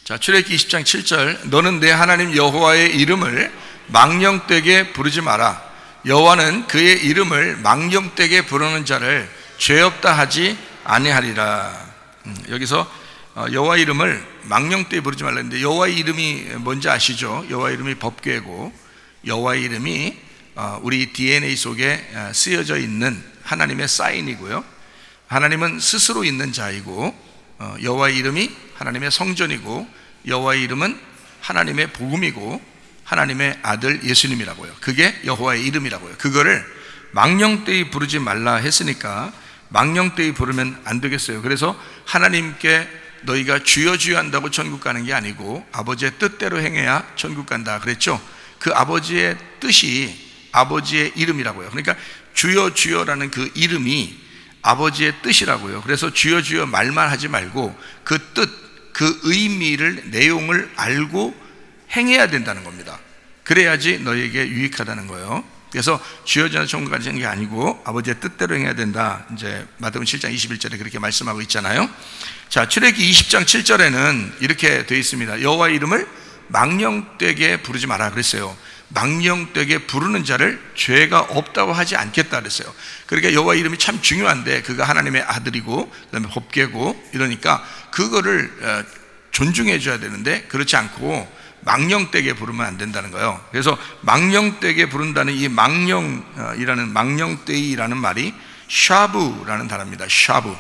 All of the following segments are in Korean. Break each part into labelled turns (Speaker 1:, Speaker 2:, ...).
Speaker 1: 자, 출애굽기 20장 7절, 너는 내 하나님 여호와의 이름을 망령되게 부르지 마라. 여호와는 그의 이름을 망령되게 부르는 자를 죄 없다 하지 아니하리라. 여기서 여호와 이름을 망령되게 부르지 말라 했는데, 여호와의 이름이 뭔지 아시죠? 여호와의 이름이 법궤고, 여호와의 이름이 우리 DNA 속에 쓰여져 있는 하나님의 사인이고요, 하나님은 스스로 있는 자이고, 여호와의 이름이 하나님의 성전이고, 여호와의 이름은 하나님의 복음이고, 하나님의 아들 예수님이라고요. 그게 여호와의 이름이라고요. 그거를 망령되이 부르지 말라 했으니까 망령되이 부르면 안 되겠어요. 그래서 하나님께 너희가 주여 주여 한다고 천국 가는 게 아니고 아버지의 뜻대로 행해야 천국 간다 그랬죠. 그 아버지의 뜻이 아버지의 이름이라고요. 그러니까 주여 주여라는 그 이름이 아버지의 뜻이라고요. 그래서 주여 주여 말만 하지 말고 그 뜻, 그 의미를, 내용을 알고 행해야 된다는 겁니다. 그래야지 너에게 유익하다는 거예요. 그래서 주여 주여 천국 가는 게 아니고 아버지의 뜻대로 행해야 된다. 이제 마태복음 7장 21절에 그렇게 말씀하고 있잖아요. 자, 출애굽기 20장 7절에는 이렇게 되어 있습니다. 여호와의 이름을 망령되게 부르지 마라 그랬어요. 망령되게 부르는 자를 죄가 없다고 하지 않겠다 그랬어요. 그러니까 여호와의 이름이 참 중요한데 그가 하나님의 아들이고 그다음에 법궤고 이러니까 그거를 존중해 줘야 되는데 그렇지 않고 망령되게 부르면 안 된다는 거예요. 그래서 망령되게 부른다는 이 망령되이라는 말이 샤브라는 단어입니다. 샤브,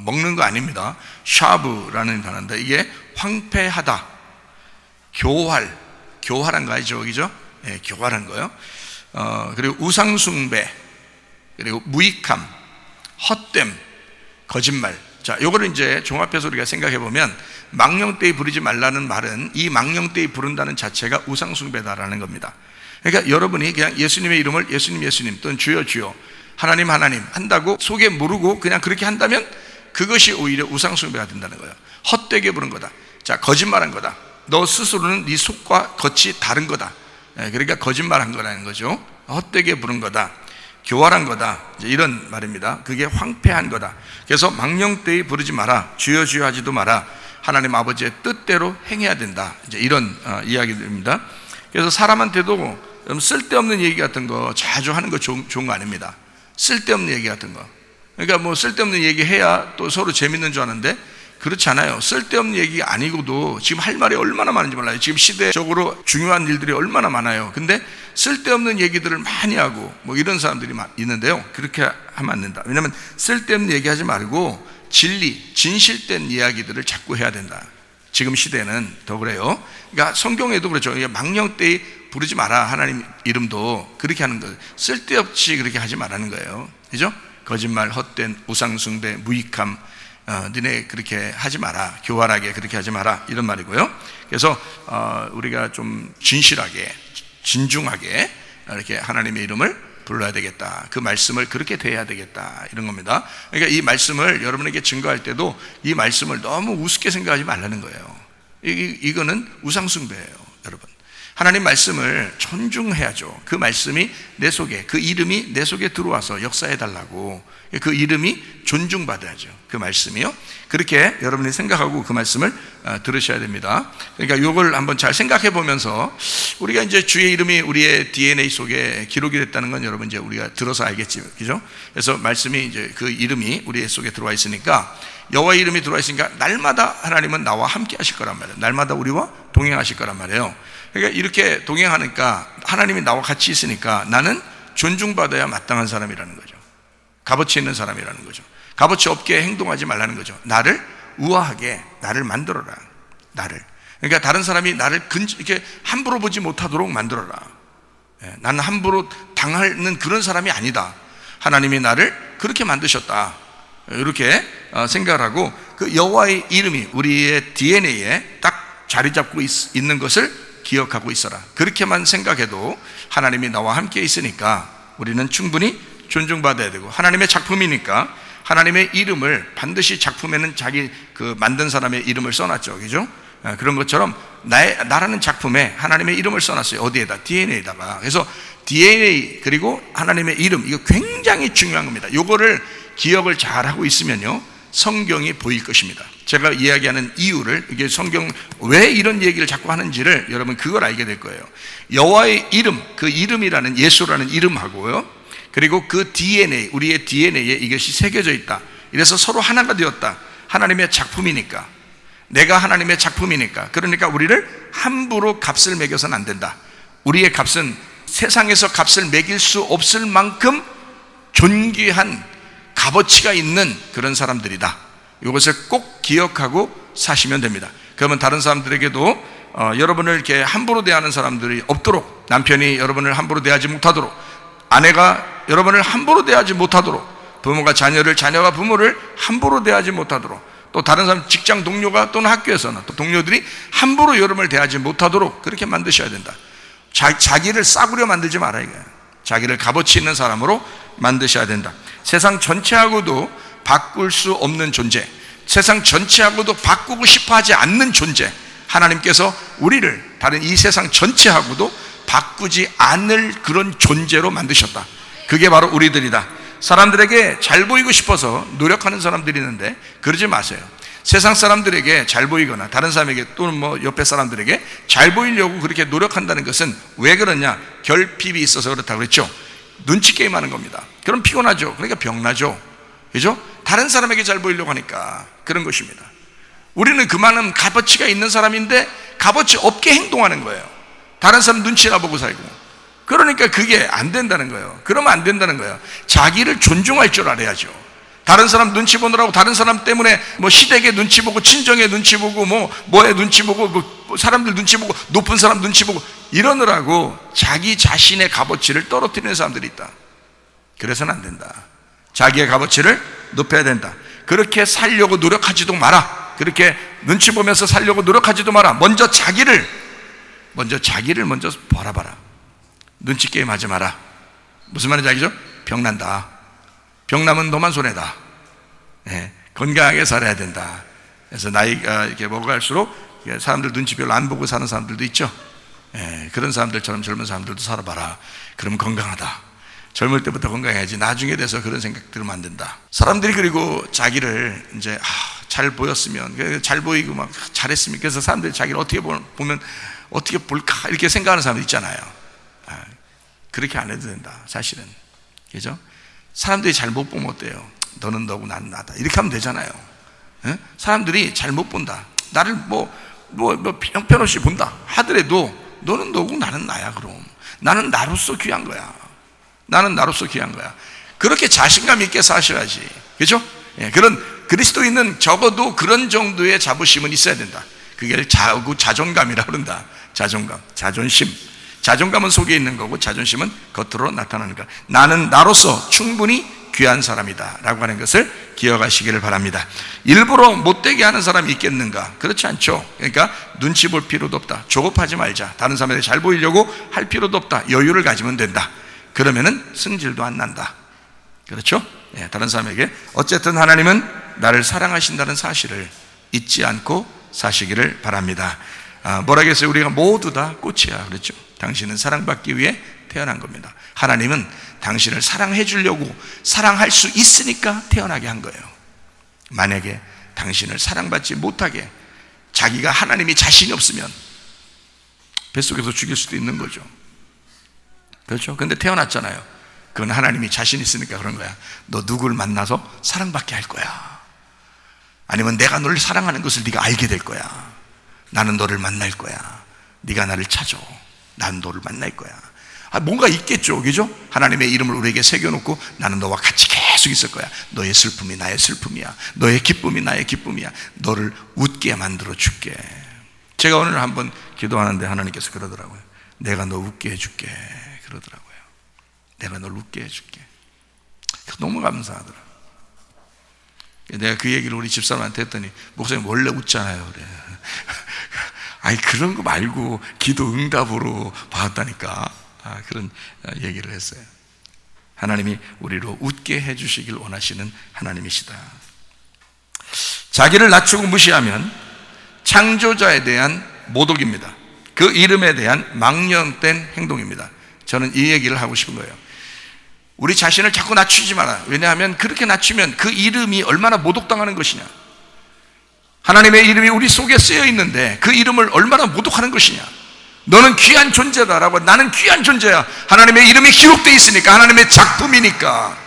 Speaker 1: 먹는 거 아닙니다. 샤브라는 단어인데 이게 황폐하다, 교활한 거 아니죠, 그죠? 예, 교활한 거요. 그리고 우상숭배, 그리고 무익함, 헛됨, 거짓말. 자, 요거를 이제 종합해서 우리가 생각해 보면 망령되이 부르지 말라는 말은 이 망령되이 부른다는 자체가 우상숭배다라는 겁니다. 그러니까 여러분이 그냥 예수님의 이름을 예수님 또는 주여 주여 하나님 한다고 속에 모르고 그냥 그렇게 한다면 그것이 오히려 우상숭배가 된다는 거예요. 헛되게 부른 거다. 자, 거짓말한 거다. 너 스스로는 네 속과 겉이 다른 거다. 그러니까 거짓말한 거라는 거죠. 헛되게 부른 거다, 교활한 거다, 이제 이런 말입니다. 그게 황폐한 거다. 그래서 망령되이 부르지 마라, 주여 주여 하지도 마라, 하나님 아버지의 뜻대로 행해야 된다. 이제 이런 이야기들입니다. 그래서 사람한테도 쓸데없는 얘기 같은 거 자주 하는 거 좋은 거 아닙니다. 쓸데없는 얘기 같은 거. 그러니까 뭐 쓸데없는 얘기 해야 또 서로 재밌는 줄 아는데 그렇지 않아요. 쓸데없는 얘기가 아니고도 지금 할 말이 얼마나 많은지 몰라요. 지금 시대적으로 중요한 일들이 얼마나 많아요. 근데 쓸데없는 얘기들을 많이 하고 뭐 이런 사람들이 있는데요, 그렇게 하면 안 된다. 왜냐하면 쓸데없는 얘기하지 말고 진리, 진실된 이야기들을 자꾸 해야 된다. 지금 시대는 더 그래요. 그러니까 성경에도 그렇죠. 망령되이 부르지 마라, 하나님 이름도 그렇게 하는 거예요. 쓸데없이 그렇게 하지 말라는 거예요. 그죠? 거짓말, 헛된 우상숭배, 무익함, 너네 그렇게 하지 마라, 교활하게 그렇게 하지 마라, 이런 말이고요. 그래서 우리가 좀 진실하게, 진중하게 이렇게 하나님의 이름을 불러야 되겠다, 그 말씀을 그렇게 대해야 되겠다, 이런 겁니다. 그러니까 이 말씀을 여러분에게 증거할 때도 이 말씀을 너무 우습게 생각하지 말라는 거예요. 이거는 우상숭배예요, 여러분. 하나님 말씀을 존중해야죠. 그 말씀이 내 속에, 그 이름이 내 속에 들어와서 역사해 달라고, 그 이름이 존중받아야죠. 그 말씀이요. 그렇게 여러분이 생각하고 그 말씀을 들으셔야 됩니다. 그러니까 이걸 한번 잘 생각해 보면서 우리가 이제 주의 이름이 우리의 DNA 속에 기록이 됐다는 건 여러분 이제 우리가 들어서 알겠지, 그죠? 그래서 말씀이 이제 그 이름이 우리 속에 들어와 있으니까, 여호와의 이름이 들어와 있으니까 날마다 하나님은 나와 함께 하실 거란 말이에요. 날마다 우리와 동행하실 거란 말이에요. 그러니까 이렇게 동행하니까 하나님이 나와 같이 있으니까 나는 존중받아야 마땅한 사람이라는 거죠. 값어치 있는 사람이라는 거죠. 값어치 없게 행동하지 말라는 거죠. 나를 우아하게, 나를 만들어라. 나를. 그러니까 다른 사람이 나를 이렇게 함부로 보지 못하도록 만들어라. 나는 함부로 당하는 그런 사람이 아니다. 하나님이 나를 그렇게 만드셨다. 이렇게 생각을 하고 그 여호와의 이름이 우리의 DNA에 딱 자리 잡고 있는 것을 기억하고 있어라. 그렇게만 생각해도 하나님이 나와 함께 있으니까 우리는 충분히 존중받아야 되고, 하나님의 작품이니까 하나님의 이름을 반드시 작품에는 자기 그 만든 사람의 이름을 써놨죠, 그죠? 그런 것처럼 나라는 작품에 하나님의 이름을 써놨어요. 어디에다? DNA에다가. 그래서 DNA 그리고 하나님의 이름, 이거 굉장히 중요한 겁니다. 이거를 기억을 잘 하고 있으면요, 성경이 보일 것입니다. 제가 이야기하는 이유를, 이게 성경 왜 이런 얘기를 자꾸 하는지를 여러분 그걸 알게 될 거예요. 여호와의 이름, 그 이름이라는 예수라는 이름하고요, 그리고 그 DNA, 우리의 DNA에 이것이 새겨져 있다. 이래서 서로 하나가 되었다. 하나님의 작품이니까, 내가 하나님의 작품이니까, 그러니까 우리를 함부로 값을 매겨서는 안 된다. 우리의 값은 세상에서 값을 매길 수 없을 만큼 존귀한 값어치가 있는 그런 사람들이다. 이것을 꼭 기억하고 사시면 됩니다. 그러면 다른 사람들에게도 여러분을 이렇게 함부로 대하는 사람들이 없도록, 남편이 여러분을 함부로 대하지 못하도록, 아내가 여러분을 함부로 대하지 못하도록, 부모가 자녀를, 자녀가 부모를 함부로 대하지 못하도록, 또 다른 사람, 직장 동료가 또는 학교에서는 또 동료들이 함부로 여러분을 대하지 못하도록 그렇게 만드셔야 된다. 자기를 싸구려 만들지 말아야 해요. 자기를 값어치 있는 사람으로 만드셔야 된다. 세상 전체하고도 바꿀 수 없는 존재, 세상 전체하고도 바꾸고 싶어 하지 않는 존재, 하나님께서 우리를 다른 이 세상 전체하고도 바꾸지 않을 그런 존재로 만드셨다. 그게 바로 우리들이다. 사람들에게 잘 보이고 싶어서 노력하는 사람들이 있는데 그러지 마세요. 세상 사람들에게 잘 보이거나 다른 사람에게 또는 옆에 사람들에게 잘 보이려고 그렇게 노력한다는 것은 왜 그러냐? 결핍이 있어서 그렇다고 그랬죠. 눈치 게임 하는 겁니다. 그럼 피곤하죠. 그러니까 병나죠. 그죠? 다른 사람에게 잘 보이려고 하니까 그런 것입니다. 우리는 그만한 값어치가 있는 사람인데 값어치 없게 행동하는 거예요. 다른 사람 눈치나 보고 살고. 그러니까 그게 안 된다는 거예요. 그러면 안 된다는 거예요. 자기를 존중할 줄 알아야죠. 다른 사람 눈치 보느라고, 다른 사람 때문에 시댁의 눈치 보고, 친정의 눈치 보고, 뭐의 눈치 보고, 사람들 눈치 보고, 높은 사람 눈치 보고 이러느라고 자기 자신의 값어치를 떨어뜨리는 사람들이 있다. 그래서는 안 된다. 자기의 값어치를 높여야 된다. 그렇게 살려고 노력하지도 마라. 그렇게 눈치 보면서 살려고 노력하지도 마라. 먼저 자기를 먼저 바라봐라. 눈치 게임 하지 마라. 무슨 말인지 알겠죠? 병난다. 병나면 너만 손해다. 건강하게 살아야 된다. 그래서 나이가 이렇게 먹어갈수록 사람들 눈치 별로 안 보고 사는 사람들도 있죠. 그런 사람들처럼 젊은 사람들도 살아봐라. 그러면 건강하다. 젊을 때부터 건강해야지 나중에 돼서 그런 생각 들으면 안 된다. 사람들이 그리고 자기를 이제 잘 보였으면, 잘 보이고 막 잘했으면, 그래서 사람들이 자기를 어떻게 보면 어떻게 볼까 이렇게 생각하는 사람들 있잖아요. 그렇게 안 해도 된다. 사실은. 그죠? 사람들이 잘 못 보면 어때요? 너는 너고 나는 나다. 이렇게 하면 되잖아요. 사람들이 잘 못 본다. 나를 형편없이 본다 하더라도 너는 너고 나는 나야. 그럼 나는 나로서 귀한 거야. 나는 나로서 귀한 거야. 그렇게 자신감 있게 사셔야지. 그죠? 그런 그리스도인은 적어도 그런 정도의 자부심은 있어야 된다. 그게 자존감이라고 그런다. 자존감, 자존심. 자존감은 속에 있는 거고 자존심은 겉으로 나타나는 것. 나는 나로서 충분히 귀한 사람이다 라고 하는 것을 기억하시기를 바랍니다. 일부러 못되게 하는 사람이 있겠는가? 그렇지 않죠. 그러니까 눈치 볼 필요도 없다. 조급하지 말자. 다른 사람에게 잘 보이려고 할 필요도 없다. 여유를 가지면 된다. 그러면은 승질도 안 난다. 그렇죠? 다른 사람에게 어쨌든 하나님은 나를 사랑하신다는 사실을 잊지 않고 사시기를 바랍니다. 뭐라 했어요? 우리가 모두 다 꽃이야. 그랬죠? 당신은 사랑받기 위해 태어난 겁니다. 하나님은 당신을 사랑해 주려고, 사랑할 수 있으니까 태어나게 한 거예요. 만약에 당신을 사랑받지 못하게, 자기가 하나님이 자신이 없으면 뱃속에서 죽일 수도 있는 거죠. 그렇죠? 근데 태어났잖아요. 그건 하나님이 자신 있으니까 그런 거야. 너 누구를 만나서 사랑받게 할 거야. 아니면 내가 너를 사랑하는 것을 네가 알게 될 거야. 나는 너를 만날 거야. 네가 나를 찾아. 난 너를 만날 거야. 뭔가 있겠죠. 그죠? 하나님의 이름을 우리에게 새겨놓고 나는 너와 같이 계속 있을 거야. 너의 슬픔이 나의 슬픔이야. 너의 기쁨이 나의 기쁨이야. 너를 웃게 만들어 줄게. 제가 오늘 한번 기도하는데 하나님께서 그러더라고요. 내가 너 웃게 해줄게. 그러더라고요. 내가 널 웃게 해줄게. 너무 감사하더라고요. 내가 그 얘기를 우리 집사람한테 했더니 목사님 원래 웃잖아요. 그래. 아니 그런 거 말고 기도 응답으로 받았다니까. 그런 얘기를 했어요. 하나님이 우리로 웃게 해주시길 원하시는 하나님이시다. 자기를 낮추고 무시하면 창조자에 대한 모독입니다. 그 이름에 대한 망령된 행동입니다. 저는 이 얘기를 하고 싶은 거예요. 우리 자신을 자꾸 낮추지 마라. 왜냐하면 그렇게 낮추면 그 이름이 얼마나 모독당하는 것이냐. 하나님의 이름이 우리 속에 쓰여 있는데 그 이름을 얼마나 모독하는 것이냐. 너는 귀한 존재다라고. 나는 귀한 존재야. 하나님의 이름이 기록되어 있으니까, 하나님의 작품이니까.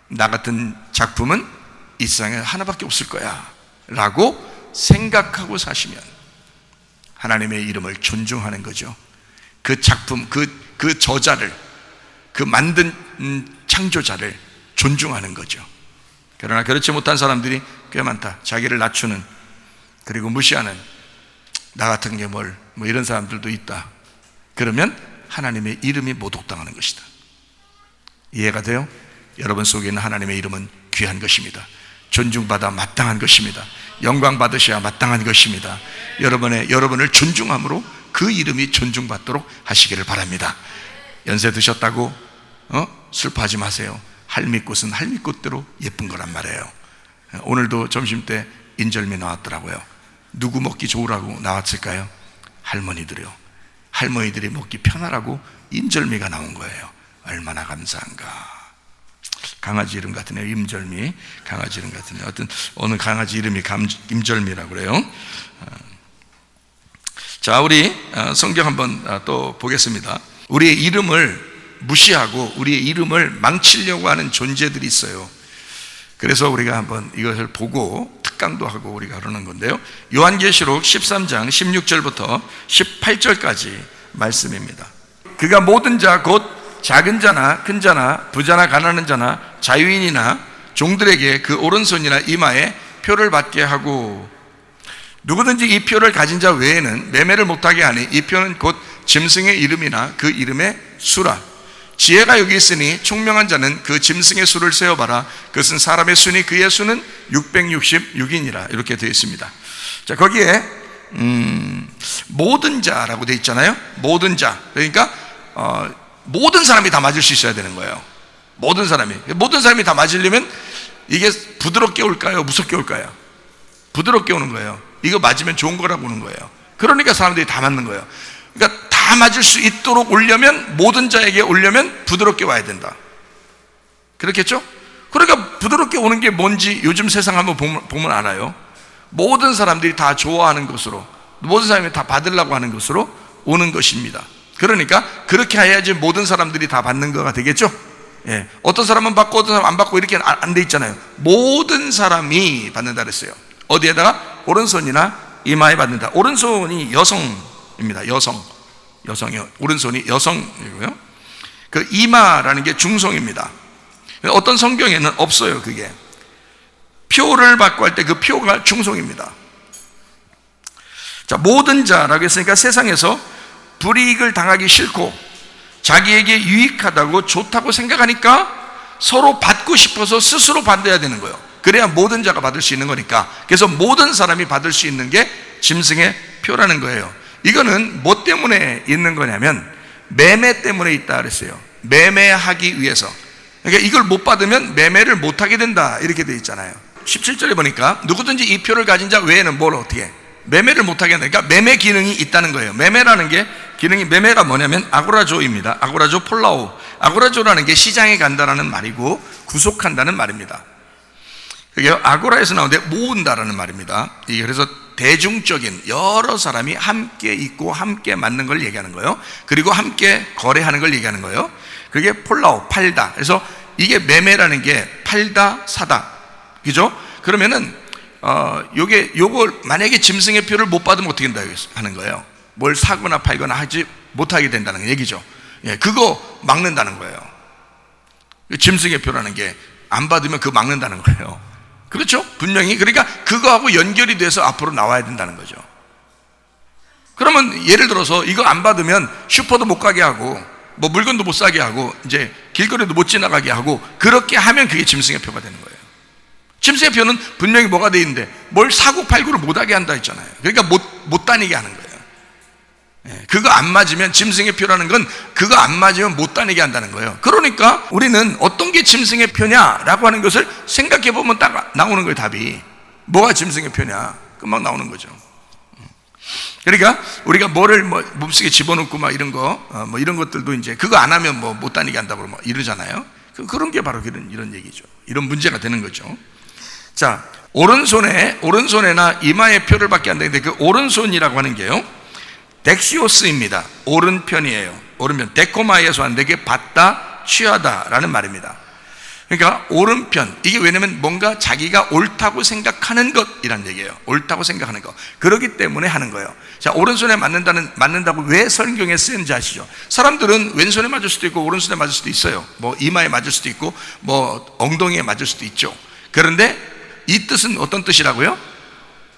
Speaker 1: 나 같은 작품은 이 세상에 하나밖에 없을 거야 라고 생각하고 사시면 하나님의 이름을 존중하는 거죠. 그 작품, 그 저자를, 그 만든 창조자를 존중하는 거죠. 그러나 그렇지 못한 사람들이 꽤 많다. 자기를 낮추는, 그리고 무시하는, 나 같은 게 뭐 이런 사람들도 있다. 그러면 하나님의 이름이 모독당하는 것이다. 이해가 돼요? 여러분 속에 있는 하나님의 이름은 귀한 것입니다. 존중받아 마땅한 것입니다. 영광 받으셔야 마땅한 것입니다. 여러분을 존중함으로 그 이름이 존중받도록 하시기를 바랍니다. 연세 드셨다고 슬퍼하지 마세요. 할미꽃은 할미꽃대로 예쁜 거란 말이에요. 오늘도 점심때 인절미 나왔더라고요. 누구 먹기 좋으라고 나왔을까요? 할머니들이요. 할머니들이 먹기 편하라고 인절미가 나온 거예요. 얼마나 감사한가. 강아지 이름 같으네요. 임절미. 강아지 이름 같으네요. 어떤 어느 강아지 이름이 임절미라고 그래요. 자, 우리 성경 한번 또 보겠습니다. 우리의 이름을 무시하고 우리의 이름을 망치려고 하는 존재들이 있어요. 그래서 우리가 한번 이것을 보고 특강도 하고 우리가 그러는 건데요. 요한계시록 13장 16절부터 18절까지 말씀입니다. 그가 모든 자 곧 작은 자나 큰 자나 부자나 가난한 자나 자유인이나 종들에게 그 오른손이나 이마에 표를 받게 하고, 누구든지 이 표를 가진 자 외에는 매매를 못하게 하니 이 표는 곧 짐승의 이름이나 그 이름의 수라. 지혜가 여기 있으니 총명한 자는 그 짐승의 수를 세어봐라. 그것은 사람의 수니 그의 수는 666이니라. 이렇게 되어 있습니다. 자, 거기에 모든 자라고 되어 있잖아요. 모든 자. 그러니까 모든 사람이 다 맞을 수 있어야 되는 거예요. 모든 사람이 다 맞으려면 이게 부드럽게 올까요? 무섭게 올까요? 부드럽게 오는 거예요. 이거 맞으면 좋은 거라고 오는 거예요. 그러니까 사람들이 다 맞는 거예요. 그러니까 다 맞을 수 있도록 오려면, 모든 자에게 오려면 부드럽게 와야 된다. 그렇겠죠? 그러니까 부드럽게 오는 게 뭔지 요즘 세상 한번 보면 알아요. 모든 사람들이 다 좋아하는 것으로, 모든 사람이 다 받으려고 하는 것으로 오는 것입니다. 그러니까 그렇게 해야지 모든 사람들이 다 받는 거가 되겠죠? 예. 어떤 사람은 받고 어떤 사람은 안 받고 이렇게 안 돼 있잖아요. 모든 사람이 받는다 그랬어요. 어디에다가? 오른손이나 이마에 받는다. 오른손이 여성입니다. 여성이요. 오른손이 여성이고요. 그 이마라는 게 중성입니다. 어떤 성경에는 없어요. 그게 표를 받고 할 때 그 표가 중성입니다. 자, 모든 자라고 했으니까 세상에서 불이익을 당하기 싫고 자기에게 유익하다고 좋다고 생각하니까 서로 받고 싶어서 스스로 받아야 되는 거예요. 그래야 모든 자가 받을 수 있는 거니까. 그래서 모든 사람이 받을 수 있는 게 짐승의 표라는 거예요. 이거는 뭐 때문에 있는 거냐면 매매 때문에 있다 그랬어요. 매매하기 위해서. 그러니까 이걸 못 받으면 매매를 못 하게 된다 이렇게 돼 있잖아요. 17절에 보니까 누구든지 이 표를 가진 자 외에는 뭘 어떻게 해? 매매를 못 하게 된다. 그러니까 매매 기능이 있다는 거예요. 매매라는 게 기능이, 매매가 뭐냐면 아고라조입니다. 아고라조 폴라오. 아고라조라는 게 시장에 간다라는 말이고 구속한다는 말입니다. 그게 아고라에서 나오는데 모은다라는 말입니다. 이게 그래서 대중적인 여러 사람이 함께 있고 함께 맞는 걸 얘기하는 거예요. 그리고 함께 거래하는 걸 얘기하는 거예요. 그게 폴라오, 팔다. 그래서 이게 매매라는 게 팔다, 사다. 그죠? 그러면은 요걸 만약에 짐승의 표를 못 받으면 어떻게 된다 하는 거예요. 뭘 사거나 팔거나 하지 못하게 된다는 얘기죠. 예, 그거 막는다는 거예요. 짐승의 표라는 게 안 받으면 그거 막는다는 거예요. 그렇죠? 분명히. 그러니까 그거하고 연결이 돼서 앞으로 나와야 된다는 거죠. 그러면 예를 들어서 이거 안 받으면 슈퍼도 못 가게 하고 뭐 물건도 못 사게 하고 이제 길거리도 못 지나가게 하고, 그렇게 하면 그게 짐승의 표가 되는 거예요. 짐승의 표는 분명히 뭐가 돼 있는데 뭘 사고 팔고를 못하게 한다 했잖아요. 그러니까 못 다니게 하는 거예요. 그거 안 맞으면, 짐승의 표라는 건 그거 안 맞으면 못 다니게 한다는 거예요. 그러니까 우리는 어떤 게 짐승의 표냐라고 하는 것을 생각해 보면 딱 나오는 거예요. 답이 뭐가 짐승의 표냐 금방 나오는 거죠. 그러니까 우리가 뭐를 몸속에 집어넣고 막 이런 거, 이런 것들도 이제 그거 안 하면 못 다니게 한다고 이러잖아요. 그런 게 바로 이런 얘기죠. 이런 문제가 되는 거죠. 자, 오른손에나 이마에 표를 받게 한다는데 그 오른손이라고 하는 게요, 덱시오스입니다. 오른편이에요. 오른편. 데코마이에서 왔는데 그게 받다, 취하다라는 말입니다. 그러니까 오른편, 이게 왜냐면 뭔가 자기가 옳다고 생각하는 것이란 얘기예요. 옳다고 생각하는 것. 그렇기 때문에 하는 거예요. 자, 오른손에 맞는다고 왜 성경에 쓰는지 아시죠? 사람들은 왼손에 맞을 수도 있고 오른손에 맞을 수도 있어요. 이마에 맞을 수도 있고 엉덩이에 맞을 수도 있죠. 그런데 이 뜻은 어떤 뜻이라고요?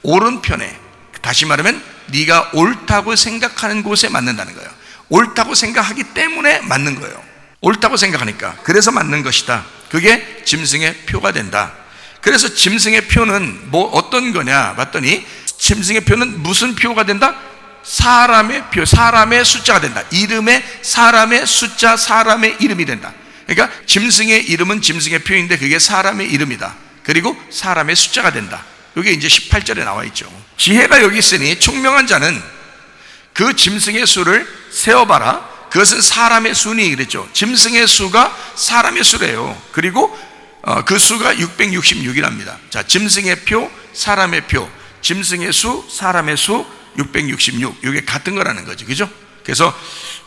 Speaker 1: 오른편에, 다시 말하면 네가 옳다고 생각하는 곳에 맞는다는 거예요. 옳다고 생각하기 때문에 맞는 거예요. 옳다고 생각하니까, 그래서 맞는 것이다. 그게 짐승의 표가 된다. 그래서 짐승의 표는 어떤 거냐 봤더니, 짐승의 표는 무슨 표가 된다? 사람의 표, 사람의 숫자가 된다. 이름의 사람의 숫자, 사람의 이름이 된다. 그러니까 짐승의 이름은 짐승의 표인데 그게 사람의 이름이다. 그리고 사람의 숫자가 된다. 이게 이제 18절에 나와 있죠. 지혜가 여기 있으니 총명한 자는 그 짐승의 수를 세어봐라. 그것은 사람의 수니 그랬죠. 짐승의 수가 사람의 수래요. 그리고 그 수가 666이랍니다. 자, 짐승의 표, 사람의 표, 짐승의 수, 사람의 수 666. 이게 같은 거라는 거죠. 그죠? 그래서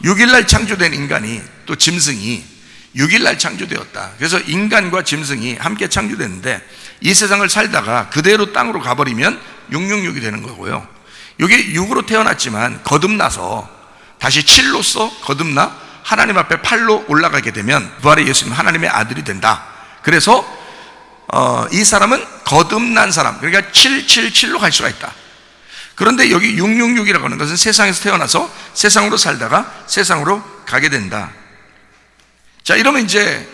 Speaker 1: 6일날 창조된 인간이, 또 짐승이 6일날 창조되었다. 그래서 인간과 짐승이 함께 창조됐는데 이 세상을 살다가 그대로 땅으로 가버리면 666이 되는 거고요. 이게 6으로 태어났지만 거듭나서 다시 7로서 거듭나 하나님 앞에 8로 올라가게 되면 부활의 예수님 하나님의 아들이 된다. 그래서 이 사람은 거듭난 사람, 그러니까 777로 갈 수가 있다. 그런데 여기 666이라고 하는 것은 세상에서 태어나서 세상으로 살다가 세상으로 가게 된다. 자, 이러면 이제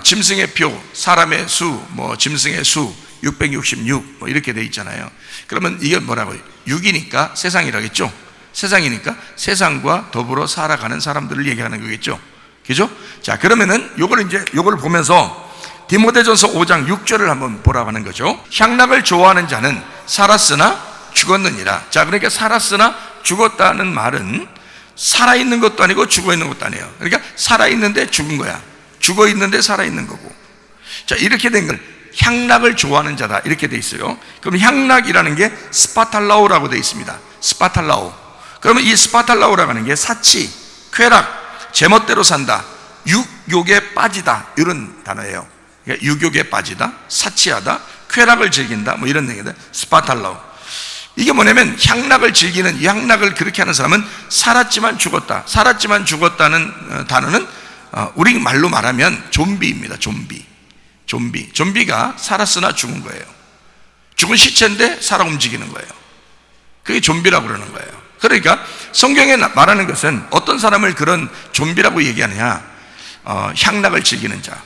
Speaker 1: 짐승의 표, 사람의 수, 짐승의 수 666 이렇게 돼 있잖아요. 그러면 이게 뭐라고요? 6이니까 세상이라겠죠. 세상이니까 세상과 더불어 살아가는 사람들을 얘기하는 거겠죠. 그죠? 자, 그러면은 요걸 보면서 디모데전서 5장 6절을 한번 보라고 하는 거죠. 향락을 좋아하는 자는 살았으나 죽었느니라. 자, 그러니까 살았으나 죽었다는 말은 살아있는 것도 아니고 죽어있는 것도 아니에요. 그러니까 살아있는데 죽은 거야. 죽어있는데 살아있는 거고. 자, 이렇게 된 걸 향락을 좋아하는 자다 이렇게 돼 있어요. 그럼 향락이라는 게 스파탈라오라고 돼 있습니다. 스파탈라오. 그러면 이 스파탈라오라고 하는 게 사치, 쾌락, 제멋대로 산다, 육욕에 빠지다 이런 단어예요. 그러니까 육욕에 빠지다, 사치하다, 쾌락을 즐긴다 이런 얘기다. 스파탈라오. 이게 뭐냐면 향락을 즐기는, 이 향락을 그렇게 하는 사람은 살았지만 죽었다. 살았지만 죽었다는 단어는 우리 말로 말하면 좀비입니다. 좀비가 살았으나 죽은 거예요. 죽은 시체인데 살아 움직이는 거예요. 그게 좀비라고 그러는 거예요. 그러니까 성경에 말하는 것은 어떤 사람을 그런 좀비라고 얘기하느냐, 향락을 즐기는 자,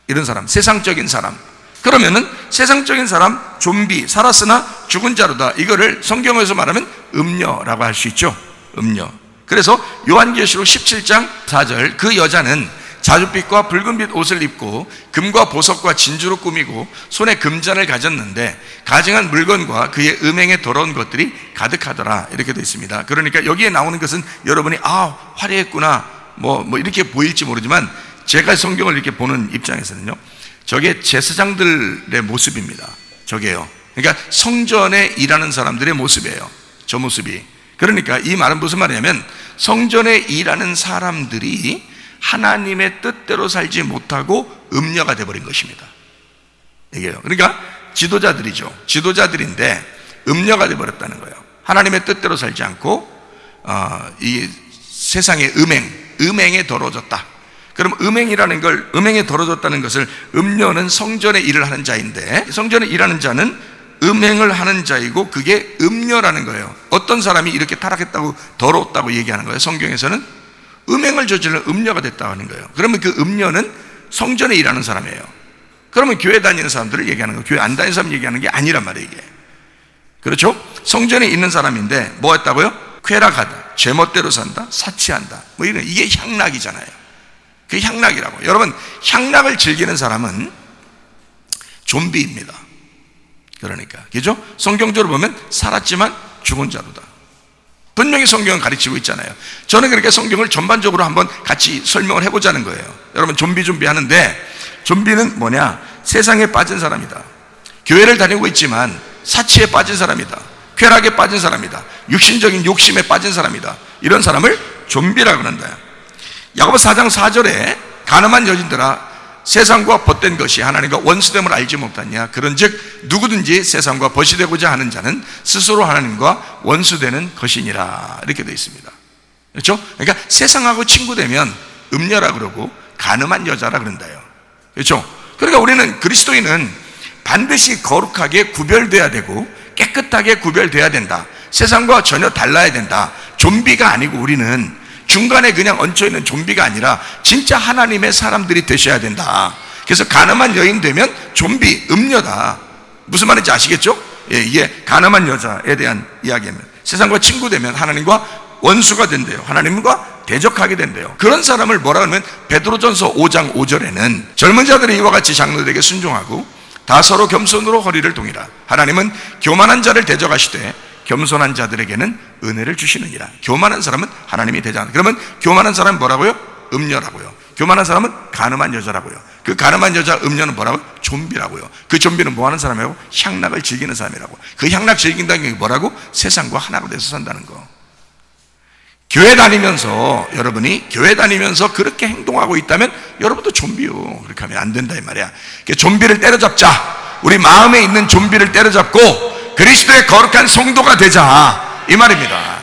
Speaker 1: 이런 사람, 세상적인 사람. 그러면은 세상적인 사람, 좀비, 살았으나 죽은 자로다, 이거를 성경에서 말하면 음녀라고 할 수 있죠. 음녀. 그래서 요한계시록 17장 4절, 그 여자는 자줏빛과 붉은빛 옷을 입고 금과 보석과 진주로 꾸미고 손에 금잔을 가졌는데 가증한 물건과 그의 음행에 더러운 것들이 가득하더라 이렇게 되어 있습니다. 그러니까 여기에 나오는 것은 여러분이 화려했구나 이렇게 보일지 모르지만 제가 성경을 이렇게 보는 입장에서는요, 저게 제사장들의 모습입니다. 저게요. 그러니까 성전에 일하는 사람들의 모습이에요. 저 모습이. 그러니까 이 말은 무슨 말이냐면 성전에 일하는 사람들이 하나님의 뜻대로 살지 못하고 음녀가 되어버린 것입니다. 이게요. 그러니까 지도자들이죠. 지도자들인데 음녀가 되어버렸다는 거예요. 하나님의 뜻대로 살지 않고 이 세상의 음행에 더러워졌다. 그럼 음행에 더러워졌다는 것을, 음녀는 성전에 일을 하는 자인데 성전에 일하는 자는 음행을 하는 자이고 그게 음녀라는 거예요. 어떤 사람이 이렇게 타락했다고 더러웠다고 얘기하는 거예요? 성경에서는 음행을 저지르는 음녀가 됐다고 하는 거예요. 그러면 그 음녀는 성전에 일하는 사람이에요. 그러면 교회 다니는 사람들을 얘기하는 거예요. 교회 안 다니는 사람 얘기하는 게 아니란 말이에요, 이게. 그렇죠? 성전에 있는 사람인데 뭐 했다고요? 쾌락하다, 제멋대로 산다, 사치한다, 이런, 이게 향락이잖아요. 그게 향락이라고. 여러분, 향락을 즐기는 사람은 좀비입니다. 그러니까, 그죠? 성경적으로 보면 살았지만 죽은 자로다. 분명히 성경은 가르치고 있잖아요. 저는 그렇게 성경을 전반적으로 한번 같이 설명을 해보자는 거예요. 여러분, 좀비 하는데, 좀비는 뭐냐? 세상에 빠진 사람이다. 교회를 다니고 있지만 사치에 빠진 사람이다. 쾌락에 빠진 사람이다. 육신적인 욕심에 빠진 사람이다. 이런 사람을 좀비라고 그런다. 야고보서 4장 4절에 가늠한 여인들아, 세상과 벗된 것이 하나님과 원수됨을 알지 못하냐? 그런즉 누구든지 세상과 벗이 되고자 하는 자는 스스로 하나님과 원수되는 것이니라. 이렇게 되어 있습니다. 그렇죠? 그러니까 세상하고 친구되면 음녀라 그러고 가늠한 여자라 그런다요. 그렇죠? 그러니까 우리는, 그리스도인은 반드시 거룩하게 구별돼야 되고 깨끗하게 구별돼야 된다. 세상과 전혀 달라야 된다. 좀비가 아니고 우리는 중간에 그냥 얹혀있는 좀비가 아니라 진짜 하나님의 사람들이 되셔야 된다. 그래서 가늠한 여인 되면 좀비, 음녀다. 무슨 말인지 아시겠죠? 예, 이게 가늠한 여자에 대한 이야기입니다. 세상과 친구 되면 하나님과 원수가 된대요. 하나님과 대적하게 된대요. 그런 사람을 뭐라 하면, 베드로전서 5장 5절에는 젊은 자들이 이와 같이 장로들에게 순종하고 다 서로 겸손으로 허리를 동이라. 하나님은 교만한 자를 대적하시되 겸손한 자들에게는 은혜를 주시느니라. 교만한 사람은 하나님이 대적하는. 그러면 교만한 사람은 뭐라고요? 음녀라고요. 교만한 사람은 가늠한 여자라고요. 그 가늠한 여자, 음녀는 뭐라고요? 좀비라고요. 그 좀비는 뭐 하는 사람이라고? 향락을 즐기는 사람이라고. 그 향락 즐긴다는 게 뭐라고? 세상과 하나가 돼서 산다는 거. 교회 다니면서, 여러분이 교회 다니면서 그렇게 행동하고 있다면 여러분도 좀비요. 그렇게 하면 안 된다 이 말이야. 좀비를 때려잡자. 우리 마음에 있는 좀비를 때려잡고 그리스도의 거룩한 성도가 되자, 이 말입니다.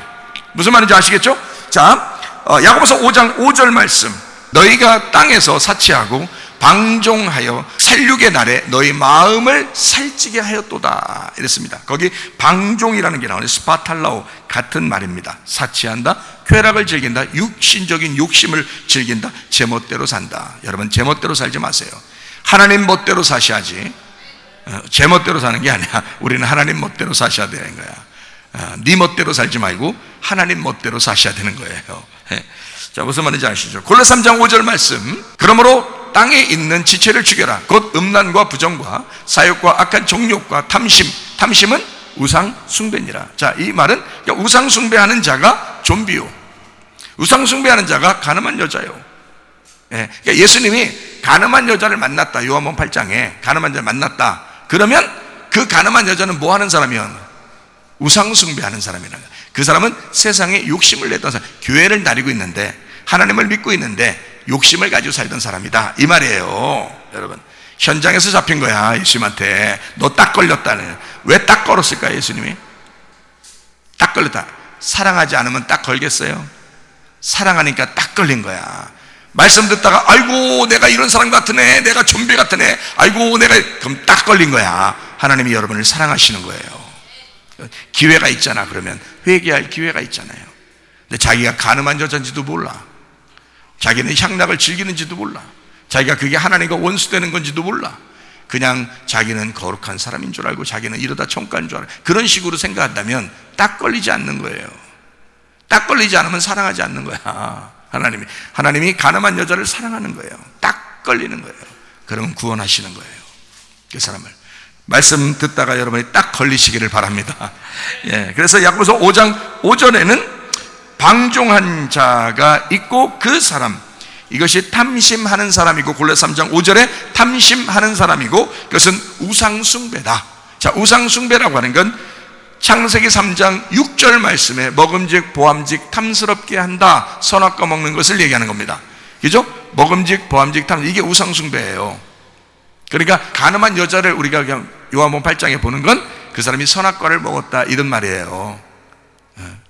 Speaker 1: 무슨 말인지 아시겠죠? 자, 야고보서 5장 5절 말씀. 너희가 땅에서 사치하고 방종하여 살육의 날에 너희 마음을 살찌게 하였도다, 이랬습니다. 거기 방종이라는 게 나오는 스파탈라오 같은 말입니다. 사치한다, 쾌락을 즐긴다, 육신적인 욕심을 즐긴다, 제멋대로 산다. 여러분, 제멋대로 살지 마세요. 하나님 멋대로 사셔야지. 제멋대로 사는 게 아니야. 우리는 하나님 멋대로 사셔야 되는 거야. 네 멋대로 살지 말고 하나님 멋대로 사셔야 되는 거예요. 자, 무슨 말인지 아시죠? 골로새 3장 5절 말씀. 그러므로 땅에 있는 지체를 죽여라. 곧 음란과 부정과 사욕과 악한 정욕과 탐심. 탐심은 우상 숭배니라. 자, 이 말은 우상 숭배하는 자가 좀비요, 우상 숭배하는 자가 가늠한 여자요. 그러니까 예수님이 가늠한 여자를 만났다. 요한복음 8장에 가늠한 여자를 만났다. 그러면 그 가늠한 여자는 뭐 하는 사람이야? 우상 숭배하는 사람이라는 거야. 그 사람은 세상에 욕심을 냈던 사람, 교회를 다니고 있는데, 하나님을 믿고 있는데 욕심을 가지고 살던 사람이다, 이 말이에요. 여러분, 현장에서 잡힌 거야. 예수님한테 너 딱 걸렸다네. 왜 딱 걸었을까? 예수님이 딱 걸렸다. 사랑하지 않으면 딱 걸겠어요? 사랑하니까 딱 걸린 거야. 말씀 듣다가 아이고 내가 이런 사람 같은 애, 내가 좀비 같은 애, 아이고 내가, 그럼 딱 걸린 거야. 하나님이 여러분을 사랑하시는 거예요. 기회가 있잖아. 그러면 회개할 기회가 있잖아요. 근데 자기가 가늠한 여자인지도 몰라. 자기는 향락을 즐기는지도 몰라. 자기가 그게 하나님과 원수되는 건지도 몰라. 그냥 자기는 거룩한 사람인 줄 알고 자기는 이러다 천가인 줄 알고 그런 식으로 생각한다면 딱 걸리지 않는 거예요. 딱 걸리지 않으면 사랑하지 않는 거야. 하나님이 가늠한 여자를 사랑하는 거예요. 딱 걸리는 거예요. 그러면 구원하시는 거예요, 그 사람을. 말씀 듣다가 여러분이 딱 걸리시기를 바랍니다. 예, 그래서 야고보서 5장 5절에는 방종한 자가 있고 그 사람, 이것이 탐심하는 사람이고, 골로새 3장 5절에 탐심하는 사람이고, 그것은 우상숭배다. 자, 우상숭배라고 하는 건 창세기 3장 6절 말씀에 먹음직, 보암직, 탐스럽게 한다, 선악과 먹는 것을 얘기하는 겁니다. 그죠? 먹음직, 보암직, 탐, 이게 우상숭배예요. 그러니까 가늠한 여자를 우리가 그냥 요한복음 8장에 보는 건 그 사람이 선악과를 먹었다, 이런 말이에요.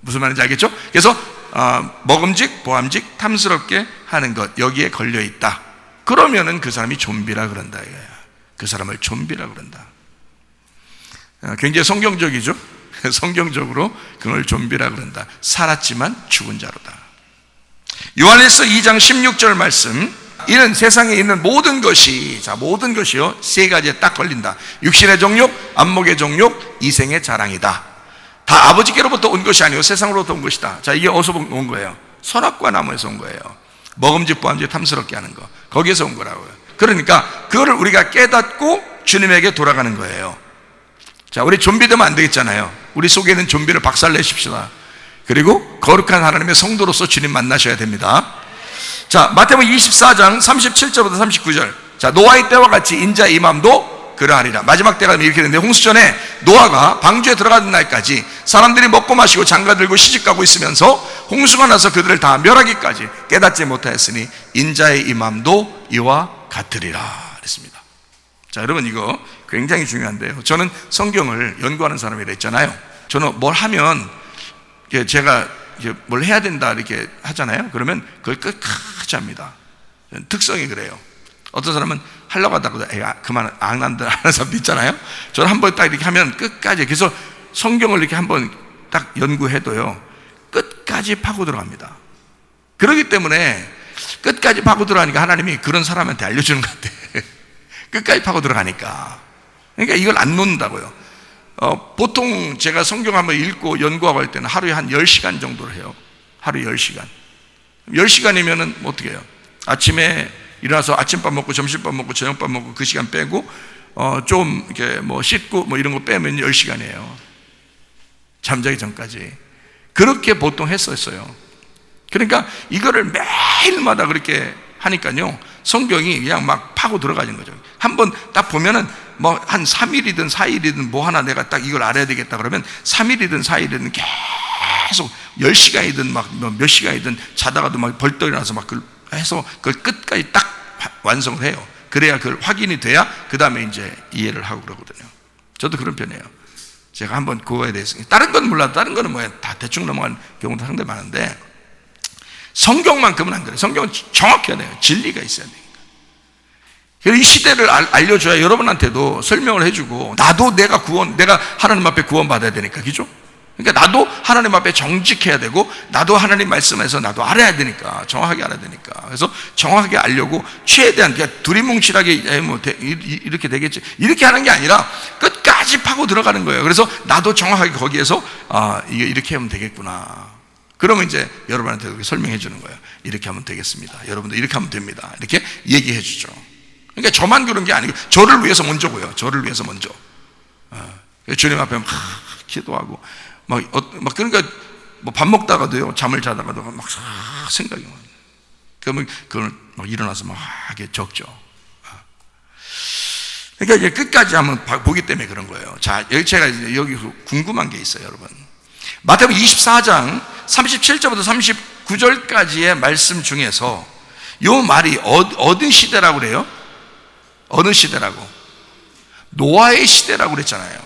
Speaker 1: 무슨 말인지 알겠죠? 그래서 먹음직, 보암직, 탐스럽게 하는 것, 여기에 걸려있다. 그러면은 그 사람이 좀비라 그런다 이거야. 그 사람을 좀비라 그런다. 굉장히 성경적이죠? 성경적으로 그걸 좀비라 그런다. 살았지만 죽은 자로다. 요한일서 2장 16절 말씀. 이는 세상에 있는 모든 것이, 자, 모든 것이요, 세 가지에 딱 걸린다. 육신의 정욕, 안목의 정욕, 이생의 자랑이다. 다 아버지께로부터 온 것이 아니고 세상으로부터 온 것이다. 자, 이게 어디서 온 거예요? 선악과 나무에서 온 거예요. 먹음직, 보암직, 탐스럽게 하는 거, 거기에서 온 거라고요. 그러니까 그거를 우리가 깨닫고 주님에게 돌아가는 거예요. 자, 우리 좀비 되면 안 되겠잖아요. 우리 속에 있는 좀비를 박살내십시다. 그리고 거룩한 하나님의 성도로서 주님 만나셔야 됩니다. 자, 마태복음 24장 37절부터 39절. 자, 노아의 때와 같이 인자의 임함도 그러하리라. 마지막 때가 이렇게 되는데, 홍수 전에 노아가 방주에 들어가는 날까지 사람들이 먹고 마시고 장가들고 시집가고 있으면서 홍수가 나서 그들을 다 멸하기까지 깨닫지 못하였으니 인자의 임함도 이와 같으리라 그랬습니다. 자, 여러분, 이거 굉장히 중요한데요. 저는 성경을 연구하는 사람이라 했잖아요. 저는 뭘 하면 제가 뭘 해야 된다 이렇게 하잖아요. 그러면 그걸 끝까지 합니다. 특성이 그래요. 어떤 사람은 하려고 하다가 그만 안 한다 하는 사람도 있잖아요. 저는 한번 딱 이렇게 하면 끝까지, 그래서 성경을 이렇게 한번 딱 연구해도요, 끝까지 파고 들어갑니다. 그렇기 때문에 끝까지 파고 들어가니까 하나님이 그런 사람한테 알려주는 것 같아. 끝까지 파고 들어가니까. 그러니까 이걸 안 놓는다고요. 보통 제가 성경 한번 읽고 연구하고 할 때는 하루에 한 10시간 정도를 해요. 하루에 10시간. 10시간이면은 어떻게 해요? 아침에 일어나서 아침밥 먹고 점심밥 먹고 저녁밥 먹고 그 시간 빼고 좀 이렇게 뭐 씻고 뭐 이런 거 빼면 10시간이에요. 잠자기 전까지. 그렇게 보통 했었어요. 그러니까 이거를 매일마다 그렇게 하니까요, 성경이 그냥 막 파고 들어가는 거죠. 한번 딱 보면은 뭐 한 3일이든 4일이든 뭐 하나 내가 딱 이걸 알아야 되겠다 그러면 3일이든 4일이든 계속 10시간이든 막 몇 시간이든 자다가도 막 벌떡 일어나서 막 해서 그걸 끝까지 딱 완성을 해요. 그래야 그걸 확인이 돼야 그 다음에 이제 이해를 하고 그러거든요. 저도 그런 편이에요. 제가 한번 그거에 대해서, 다른 건 몰라도 다른 거는 뭐야 다 대충 넘어가는 경우도 상당히 많은데 성경만큼은 안 그래요. 성경은 정확해야 돼요. 진리가 있어야 돼요. 그래서 이 시대를 알려줘야 여러분한테도 설명을 해주고, 나도 내가 하나님 앞에 구원받아야 되니까, 그죠? 그러니까 나도 하나님 앞에 정직해야 되고, 나도 하나님 말씀에서 나도 알아야 되니까, 정확하게 알아야 되니까. 그래서 정확하게 알려고 최대한, 그냥 두리뭉실하게 뭐 이렇게 되겠지, 이렇게 하는 게 아니라 끝까지 파고 들어가는 거예요. 그래서 나도 정확하게 거기에서 이게 이렇게 하면 되겠구나. 그러면 이제 여러분한테 설명해 주는 거예요. 이렇게 하면 되겠습니다. 여러분도 이렇게 하면 됩니다. 이렇게 얘기해 주죠. 그러니까 저만 그런 게 아니고 저를 위해서 먼저고요. 저를 위해서 먼저. 주님 앞에 막 기도하고 막 그러니까 뭐 밥 먹다가도요, 잠을 자다가도 막 생각이 와요. 그러면 그걸 막 일어나서 막 이렇게 적죠. 그러니까 이제 끝까지 한번 보기 때문에 그런 거예요. 자, 제가 이제 여기 궁금한 게 있어요, 여러분. 마태복음 24장 37절부터 39절까지의 말씀 중에서 요 말이 어느 시대라고 그래요? 어느 시대라고? 노아의 시대라고 그랬잖아요.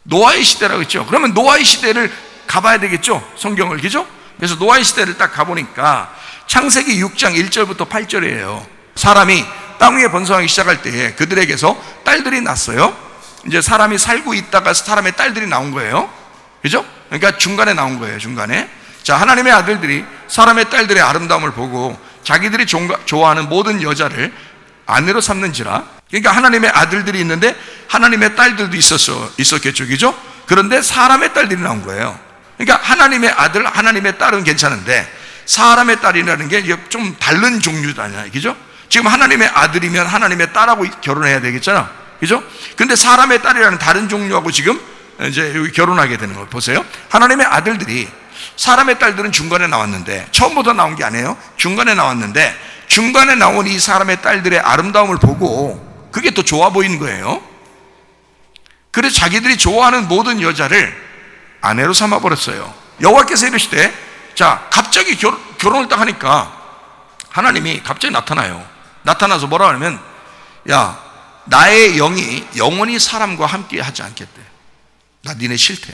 Speaker 1: 노아의 시대라고 했죠. 그러면 노아의 시대를 가봐야 되겠죠? 성경을, 그죠? 그래서 노아의 시대를 딱 가보니까 창세기 6장 1절부터 8절이에요. 사람이 땅 위에 번성하기 시작할 때에 그들에게서 딸들이 났어요. 이제 사람이 살고 있다가 사람의 딸들이 나온 거예요. 그죠? 그러니까 중간에 나온 거예요, 중간에. 자, 하나님의 아들들이 사람의 딸들의 아름다움을 보고 자기들이 좋아하는 모든 여자를 아내로 삼는지라. 그러니까 하나님의 아들들이 있는데 하나님의 딸들도 있었겠죠, 그죠? 그런데 사람의 딸들이 나온 거예요. 그러니까 하나님의 아들, 하나님의 딸은 괜찮은데 사람의 딸이라는 게 좀 다른 종류잖아요, 그죠? 지금 하나님의 아들이면 하나님의 딸하고 결혼해야 되겠잖아, 그죠? 근데 사람의 딸이라는 다른 종류하고 지금 이제 여기 결혼하게 되는 걸 보세요. 하나님의 아들들이, 사람의 딸들은 중간에 나왔는데, 처음부터 나온 게 아니에요. 중간에 나왔는데, 중간에 나온 이 사람의 딸들의 아름다움을 보고 그게 또 좋아 보이는 거예요. 그래서 자기들이 좋아하는 모든 여자를 아내로 삼아버렸어요. 여호와께서 이르시되, 자, 갑자기 결혼을 딱 하니까 하나님이 갑자기 나타나요. 나타나서 뭐라 하냐면, 야, 나의 영이 영원히 사람과 함께 하지 않겠대. 나 니네 싫대.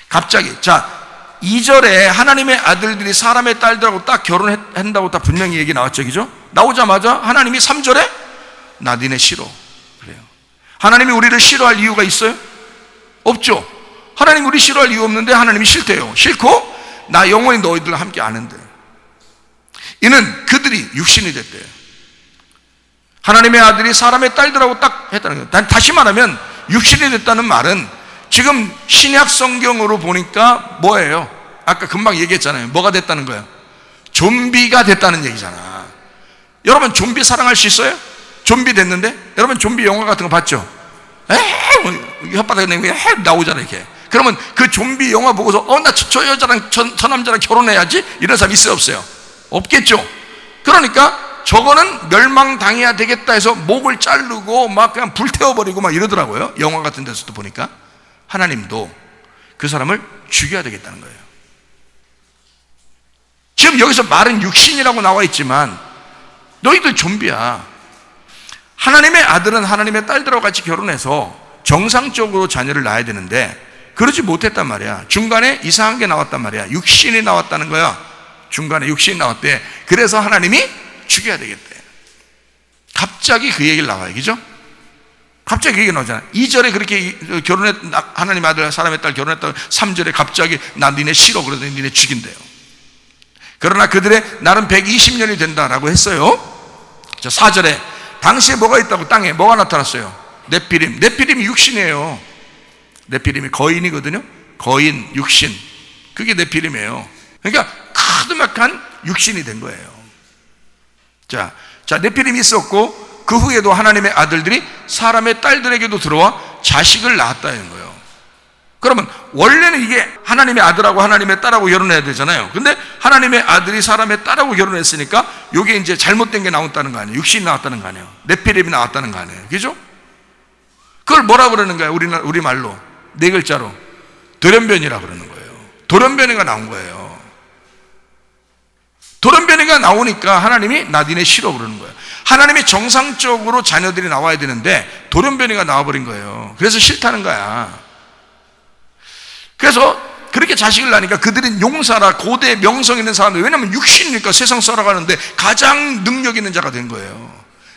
Speaker 1: 갑자기. 자, 2절에 하나님의 아들들이 사람의 딸들하고 딱 결혼한다고 딱 분명히 얘기 나왔죠, 그죠? 나오자마자 하나님이 3절에 나 니네 싫어 그래요. 하나님이 우리를 싫어할 이유가 있어요? 없죠. 하나님 우리 싫어할 이유 없는데 하나님이 싫대요. 싫고 나 영원히 너희들과 함께 안 한대. 이는 그들이 육신이 됐대요. 하나님의 아들이 사람의 딸들하고 딱 했다는 거예요. 다시 말하면 육신이 됐다는 말은 지금 신약 성경으로 보니까 뭐예요? 아까 금방 얘기했잖아요. 뭐가 됐다는 거예요? 좀비가 됐다는 얘기잖아. 여러분 좀비 사랑할 수 있어요? 좀비 됐는데? 여러분 좀비 영화 같은 거 봤죠? 혓바닥에 내고 나오잖아요, 이렇게. 그러면 그 좀비 영화 보고서 나 저 여자랑 저 남자랑 결혼해야지 이런 사람 있어요, 없어요? 없겠죠. 그러니까 저거는 멸망당해야 되겠다 해서 목을 자르고 막 그냥 불태워버리고 막 이러더라고요. 영화 같은 데서도 보니까. 하나님도 그 사람을 죽여야 되겠다는 거예요. 지금 여기서 말은 육신이라고 나와 있지만 너희들 좀비야. 하나님의 아들은 하나님의 딸들하고 같이 결혼해서 정상적으로 자녀를 낳아야 되는데 그러지 못했단 말이야. 중간에 이상한 게 나왔단 말이야. 육신이 나왔다는 거야. 중간에 육신이 나왔대. 그래서 하나님이 죽여야 되겠대. 갑자기 그 얘기를 나와요. 그죠? 갑자기 그 얘기 나오잖아. 2절에 그렇게 하나님의 아들 사람의 딸 결혼했다고 3절에 갑자기 나 니네 싫어 그러더니 니네 죽인대요. 그러나 그들의 나름 120년이 된다라고 했어요. 4절에 당시에 뭐가 있다고? 땅에 뭐가 나타났어요? 네피림이 육신이에요. 네피림이 거인이거든요. 거인, 육신, 그게 네피림이에요. 그러니까 카드막한 육신이 된 거예요. 자 네피림이 있었고 그 후에도 하나님의 아들들이 사람의 딸들에게도 들어와 자식을 낳았다는 거예요. 그러면 원래는 이게 하나님의 아들하고 하나님의 딸하고 결혼해야 되잖아요. 근데 하나님의 아들이 사람의 딸하고 결혼했으니까 이게 이제 잘못된 게 나왔다는 거 아니에요. 육신이 나왔다는 거 아니에요. 네피림이 나왔다는 거 아니에요. 그죠? 그걸 뭐라 그러는 거예요? 우리 말로 네 글자로 돌연변이라 그러는 거예요. 돌연변이가 나온 거예요. 돌연변이가 나오니까 하나님이 나 니네 싫어 그러는 거예요. 하나님이 정상적으로 자녀들이 나와야 되는데 돌연변이가 나와버린 거예요. 그래서 싫다는 거야. 그래서 그렇게 자식을 낳으니까 그들은 용사라 고대 명성 있는 사람들, 왜냐하면 육신이니까 세상 살아가는데 가장 능력 있는 자가 된 거예요.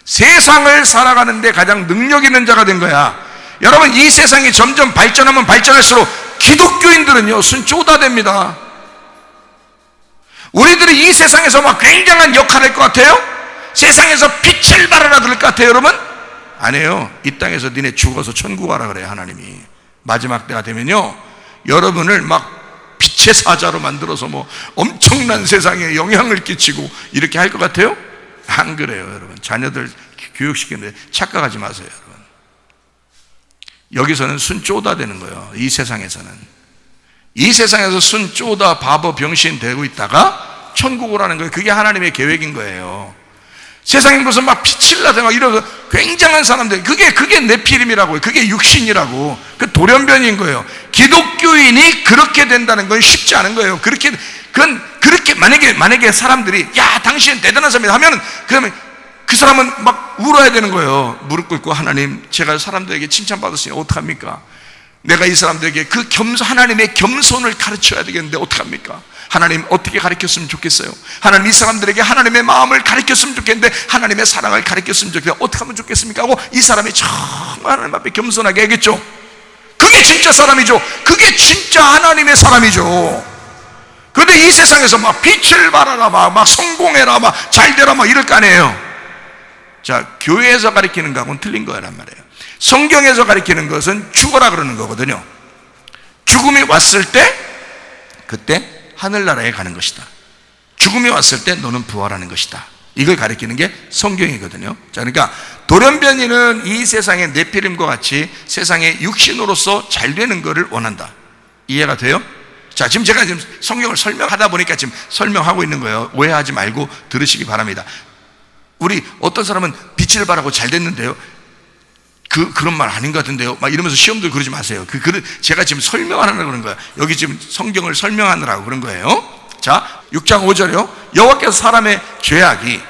Speaker 1: 세상을 살아가는데 가장 능력 있는 자가 된 거야. 여러분, 이 세상이 점점 발전하면 발전할수록 기독교인들은요 순 됩니다. 우리들이 이 세상에서 막 굉장한 역할을 할 것 같아요? 세상에서 빛을 발하라 그럴 것 같아요, 여러분? 아니에요. 이 땅에서 니네 죽어서 천국 가라 그래요, 하나님이. 마지막 때가 되면요 여러분을 막 빛의 사자로 만들어서 뭐 엄청난 세상에 영향을 끼치고 이렇게 할 것 같아요? 안 그래요, 여러분. 자녀들 교육시키는데 착각하지 마세요, 여러분. 여기서는 순 되는 거예요. 이 세상에서는. 이 세상에서 순 바보 병신 되고 있다가 천국 오라는 거예요. 그게 하나님의 계획인 거예요. 세상에 무슨 막 빛을 나서 막 이러서 굉장한 사람들, 그게 네피림이라고요. 그게 육신이라고. 그 돌연변인 거예요. 기독교인이 그렇게 된다는 건 쉽지 않은 거예요. 그렇게 만약에 사람들이 야 당신은 대단한 사람이다 하면 그러면 그 사람은 막 울어야 되는 거예요. 무릎 꿇고 하나님, 제가 사람들에게 칭찬받았으니 어떡합니까? 내가 이 사람들에게 그 하나님의 겸손을 가르쳐야 되겠는데 어떡합니까? 하나님 어떻게 가르쳤으면 좋겠어요? 하나님 이 사람들에게 하나님의 마음을 가르쳤으면 좋겠는데 하나님의 사랑을 가르쳤으면 좋겠어요. 어떻게 하면 좋겠습니까? 하고 이 사람이 정말 하나님 앞에 겸손하게 하겠죠. 그게 진짜 사람이죠. 그게 진짜 하나님의 사람이죠. 그런데 이 세상에서 막 빛을 발하라, 막 성공해라, 막 잘되라, 막 이럴 거 아니에요. 자, 교회에서 가르치는 거하고는 틀린 거란 말이에요. 성경에서 가르치는 것은 죽어라 그러는 거거든요. 죽음이 왔을 때 그때 하늘나라에 가는 것이다. 죽음이 왔을 때 너는 부활하는 것이다. 이걸 가르치는 게 성경이거든요. 자, 그러니까 돌연변이는 이 세상의 네피림과 같이 세상의 육신으로서 잘 되는 것을 원한다. 이해가 돼요? 자, 지금 제가 성경을 설명하다 보니까 지금 설명하고 있는 거예요. 오해하지 말고 들으시기 바랍니다. 우리 어떤 사람은 빛을 발하고 잘 됐는데요, 그런 말 아닌 것 같은데요, 막 이러면서 시험들 그러지 마세요. 제가 지금 설명하느라고 그런 거예요. 여기 지금 성경을 설명하느라고 그런 거예요. 자, 6장 5절이요. 여호와께서 사람의 죄악이,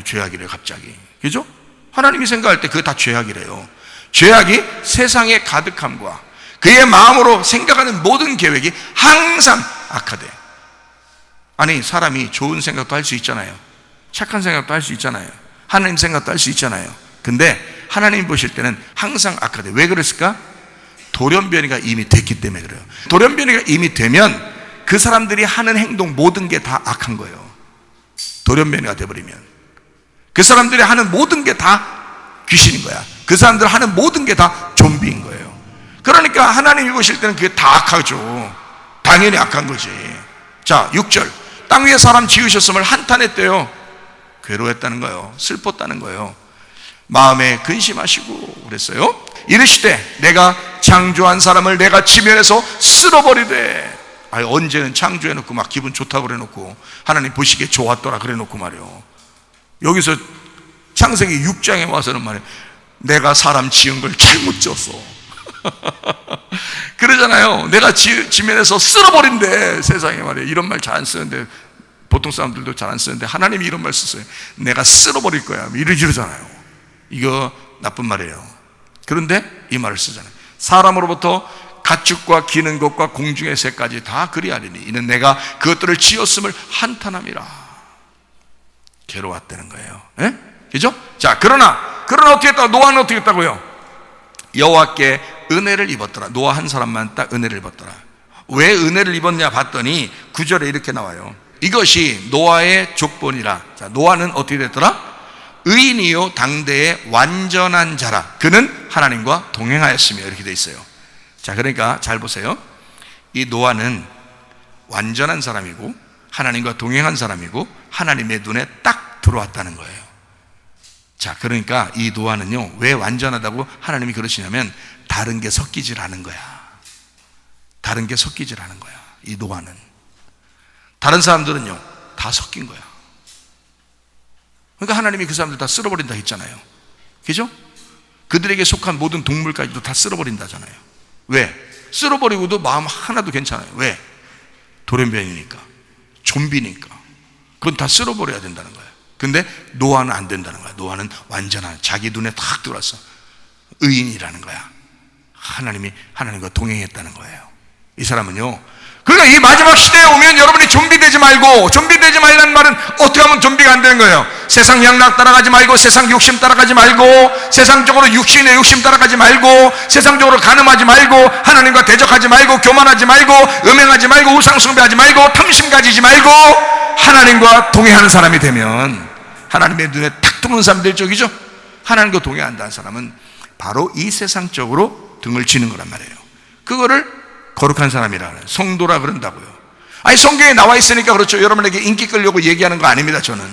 Speaker 1: 죄악이래요, 갑자기. 그죠? 하나님이 생각할 때 그거 다 죄악이래요. 죄악이 세상의 가득함과 그의 마음으로 생각하는 모든 계획이 항상 악하대. 아니, 사람이 좋은 생각도 할 수 있잖아요. 착한 생각도 할 수 있잖아요. 하나님 생각도 할 수 있잖아요. 근데 하나님 보실 때는 항상 악하대. 왜 그랬을까? 돌연변이가 이미 됐기 때문에 그래요. 돌연변이가 이미 되면 그 사람들이 하는 행동 모든 게 다 악한 거예요. 돌연변이가 돼버리면 그 사람들이 하는 모든 게 다 귀신인 거야. 그 사람들 하는 모든 게 다 좀비인 거예요. 그러니까 하나님이 보실 때는 그게 다 악하죠. 당연히 악한 거지. 자, 6절. 땅 위에 사람 지으셨음을 한탄했대요. 괴로웠다는 거예요. 슬펐다는 거예요. 마음에 근심하시고 그랬어요. 이르시되 내가 창조한 사람을 내가 지면에서 쓸어버리되. 언제는 창조해놓고 막 기분 좋다고 그래놓고 하나님 보시기에 좋았더라 그래놓고 말이요, 여기서 창세기 6장에 와서는 말이에요, 내가 사람 지은 걸 잘못 지었어 그러잖아요. 내가 지면에서 쓸어버린대. 세상에 말이에요, 이런 말 잘 안 쓰는데, 보통 사람들도 잘 안 쓰는데 하나님이 이런 말 쓰세요. 내가 쓸어버릴 거야 이러잖아요. 이거 나쁜 말이에요. 그런데 이 말을 쓰잖아요. 사람으로부터 가축과 기는 것과 공중의 새까지 다 그리하리니 이는 내가 그것들을 지었음을 한탄함이라. 괴로웠다는 거예요. 예? 그죠? 자, 그러나 어떻게 했다? 노아는 어떻게 했다고요? 여호와께 은혜를 입었더라. 노아 한 사람만 딱 은혜를 입었더라. 왜 은혜를 입었냐 봤더니 9절에 이렇게 나와요. 이것이 노아의 족본이라. 자, 노아는 어떻게 됐더라? 의인이요 당대의 완전한 자라. 그는 하나님과 동행하였으며. 이렇게 돼 있어요. 자, 그러니까 잘 보세요. 이 노아는 완전한 사람이고 하나님과 동행한 사람이고 하나님의 눈에 딱 들어왔다는 거예요. 자, 그러니까 이 노아는요, 왜 완전하다고 하나님이 그러시냐면 다른 게 섞이질 않은 거야. 다른 게 섞이질 않은 거야. 이 노아는. 다른 사람들은요 다 섞인 거야. 그러니까 하나님이 그 사람들 다 쓸어버린다 했잖아요. 그죠? 그들에게 속한 모든 동물까지도 다 쓸어버린다잖아요. 왜? 쓸어버리고도 마음 하나도 괜찮아요. 왜? 돌연변이니까, 좀비니까. 그건 다 쓸어버려야 된다는 거예요. 근데 노아는 안 된다는 거야. 노아는 완전한, 자기 눈에 탁 들어왔어. 의인이라는 거야. 하나님이 하나님과 동행했다는 거예요. 이 사람은요, 그러니까 이 마지막 시대에 오면 여러분이 좀비 되지 말고, 좀비 되지 말라는 말은 어떻게 하면 좀비가 안 되는 거예요? 세상 향락 따라가지 말고, 세상 욕심 따라가지 말고, 세상적으로 육신의 욕심 따라가지 말고, 세상적으로 간음하지 말고, 하나님과 대적하지 말고, 교만하지 말고, 음행하지 말고, 우상숭배하지 말고, 탐심 가지지 말고, 하나님과 동행하는 사람이 되면 하나님의 눈에 탁 들어오는 사람이 될 적이죠. 하나님과 동행한다는 사람은 바로 이 세상적으로 등을 치는 거란 말이에요. 그거를 거룩한 사람이라 그래요. 성도라 그런다고요. 아니, 성경에 나와 있으니까 그렇죠. 여러분에게 인기 끌려고 얘기하는 거 아닙니다. 저는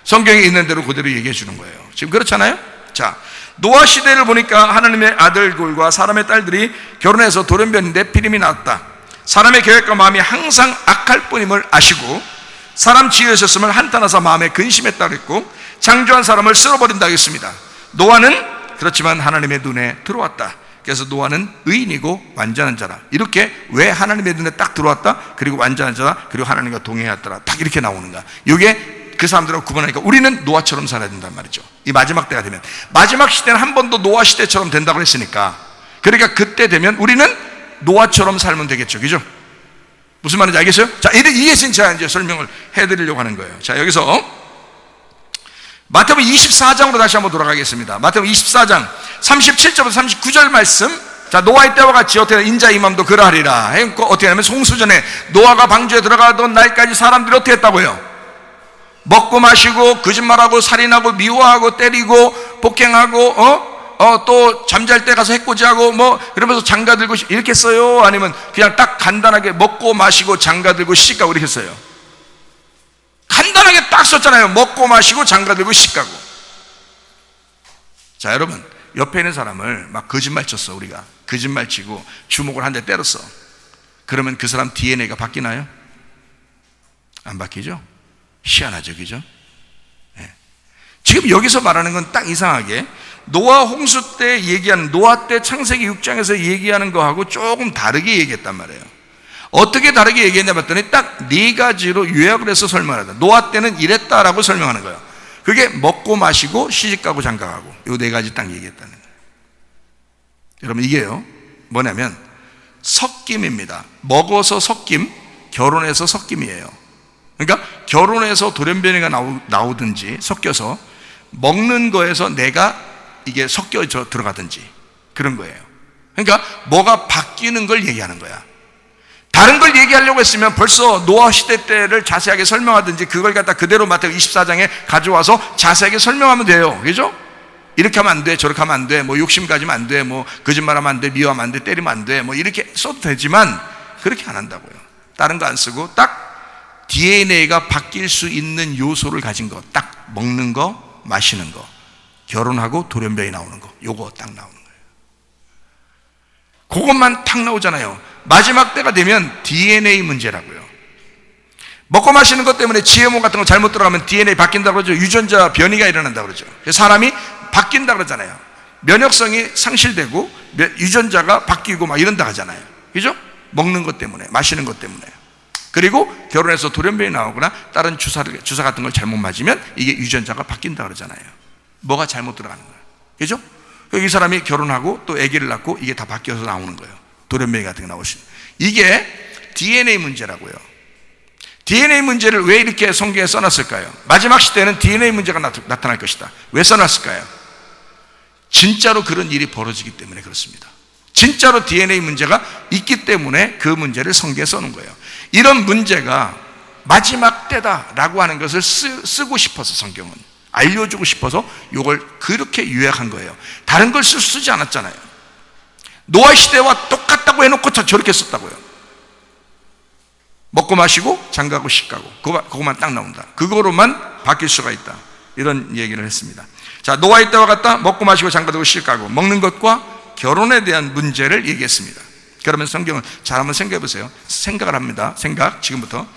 Speaker 1: 성경에 있는 대로 그대로 얘기해 주는 거예요. 지금 그렇잖아요. 자, 노아 시대를 보니까 하나님의 아들들과 사람의 딸들이 결혼해서 돌연변인데 피림이 나왔다. 사람의 계획과 마음이 항상 악할 뿐임을 아시고 사람 지으셨음을 한탄하사 마음에 근심했다 그랬고, 창조한 사람을 쓸어버린다 했습니다. 노아는 그렇지만 하나님의 눈에 들어왔다. 그래서 노아는 의인이고 완전한 자라. 이렇게 왜 하나님의 눈에 딱 들어왔다, 그리고 완전한 자라, 그리고 하나님과 동행했더라, 딱 이렇게 나오는 거야. 이게 그 사람들하고 구분하니까 우리는 노아처럼 살아야 된단 말이죠. 이 마지막 때가 되면, 마지막 시대는 한 번도 노아 시대처럼 된다고 했으니까, 그러니까 그때 되면 우리는 노아처럼 살면 되겠죠. 그죠? 무슨 말인지 알겠어요? 자, 이게 진짜 이제 설명을 해드리려고 하는 거예요. 자, 여기서 마태복음 24장으로 다시 한번 돌아가겠습니다. 마태복음 24장 37절부터 39절 말씀. 자, 노아의 때와 같이 어떻게 인자 이맘도 그러하리라. 어떻게 하냐면 송수전에 노아가 방주에 들어가던 날까지 사람들이 어떻게 했다고요? 먹고 마시고 거짓말하고 살인하고 미워하고 때리고 폭행하고 또 잠잘 때 가서 해코지하고 그러면서 장가 들고 이렇게 했어요? 아니면 그냥 딱 간단하게 먹고 마시고 장가 들고 시집가고 이렇게 했어요? 간단하게 딱 썼잖아요. 먹고 마시고 장가 들고 시집가고. 자, 여러분, 옆에 있는 사람을 막 거짓말 쳤어. 우리가 거짓말 치고 주먹을 한 대 때렸어. 그러면 그 사람 DNA가 바뀌나요? 안 바뀌죠? 희한하죠, 그죠? 네. 지금 여기서 말하는 건 딱 이상하게 노아 홍수 때 얘기하는, 노아 때 창세기 6장에서 얘기하는 거하고 조금 다르게 얘기했단 말이에요. 어떻게 다르게 얘기했냐 봤더니 딱 네 가지로 요약을 해서 설명하다. 노아 때는 이랬다라고 설명하는 거예요. 그게 먹고 마시고 시집가고 장가가고, 이 네 가지 딱 얘기했다는 거예요. 여러분, 이게요 뭐냐면 섞임입니다. 먹어서 섞임, 결혼해서 섞임이에요. 그러니까 결혼해서 돌연변이가 나오든지 섞여서 먹는 거에서 내가 이게 섞여져 들어가든지 그런 거예요. 그러니까 뭐가 바뀌는 걸 얘기하는 거야. 다른 걸 얘기하려고 했으면 벌써 노아 시대 때를 자세하게 설명하든지 그걸 갖다 그대로 마태복음 24장에 가져와서 자세하게 설명하면 돼요. 그죠? 이렇게 하면 안 돼, 저렇게 하면 안 돼, 욕심 가지면 안 돼, 거짓말하면 안 돼, 미워하면 안 돼, 때리면 안 돼, 이렇게 써도 되지만 그렇게 안 한다고요. 다른 거 안 쓰고 딱 DNA가 바뀔 수 있는 요소를 가진 거, 딱 먹는 거, 마시는 거, 결혼하고 돌연변이 나오는 거, 요거 딱 나오는 거예요. 그것만 탁 나오잖아요. 마지막 때가 되면 DNA 문제라고요. 먹고 마시는 것 때문에 GMO 같은 거 잘못 들어가면 DNA 바뀐다고 그러죠. 유전자 변이가 일어난다고 그러죠. 사람이 바뀐다 그러잖아요. 면역성이 상실되고 유전자가 바뀌고 막 이런다 하잖아요. 그죠? 먹는 것 때문에, 마시는 것 때문에. 그리고 결혼해서 돌연변이 나오거나 다른 주사 같은 걸 잘못 맞으면 이게 유전자가 바뀐다 그러잖아요. 뭐가 잘못 들어가는 거예요. 그죠? 이 사람이 결혼하고 또 아기를 낳고 이게 다 바뀌어서 나오는 거예요. 돌연변이 같은 게 나오시는. 이게 DNA 문제라고요. DNA 문제를 왜 이렇게 성경에 써놨을까요? 마지막 시대에는 DNA 문제가 나타날 것이다. 왜 써놨을까요? 진짜로 그런 일이 벌어지기 때문에 그렇습니다. 진짜로 DNA 문제가 있기 때문에 그 문제를 성경에 써놓은 거예요. 이런 문제가 마지막 때다라고 하는 것을 쓰고 싶어서 성경은 알려주고 싶어서 이걸 그렇게 요약한 거예요. 다른 걸 쓰지 않았잖아요. 노아 시대와 똑같다고 해놓고 저렇게 썼다고요. 먹고 마시고 장가고 시가고 그거만 딱 나온다. 그거로만 바뀔 수가 있다. 이런 얘기를 했습니다. 자, 노아의 때와 같다. 먹고 마시고 장가되고 시가고 먹는 것과 결혼에 대한 문제를 얘기했습니다. 그러면 성경을 잘 한번 생각해 보세요. 생각을 합니다. 지금부터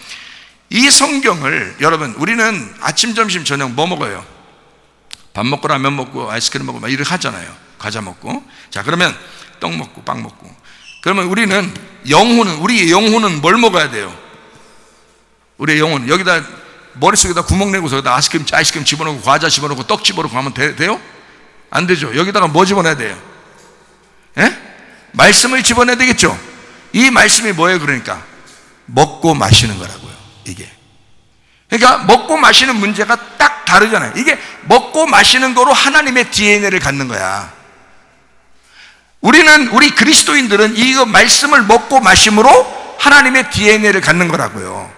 Speaker 1: 이 성경을 여러분, 우리는 아침, 점심, 저녁 뭐 먹어요? 밥 먹고 라면 먹고 아이스크림 먹고 막 이렇게 하잖아요. 과자 먹고. 자, 그러면 떡 먹고 빵 먹고. 그러면 우리는 우리의 영혼은 뭘 먹어야 돼요? 우리의 영혼 여기다 머릿속에다 구멍 내고서 여기다 아이스크림 집어넣고 과자 집어넣고 떡 집어넣고 하면 돼요? 안 되죠. 여기다가 뭐 집어넣어야 돼요? 예? 말씀을 집어넣어야 되겠죠. 이 말씀이 뭐예요? 그러니까 먹고 마시는 거라고요. 이게 그러니까 먹고 마시는 문제가 딱 다르잖아요. 이게 먹고 마시는 거로 하나님의 DNA를 갖는 거야. 우리 그리스도인들은 이 말씀을 먹고 마심으로 하나님의 DNA를 갖는 거라고요.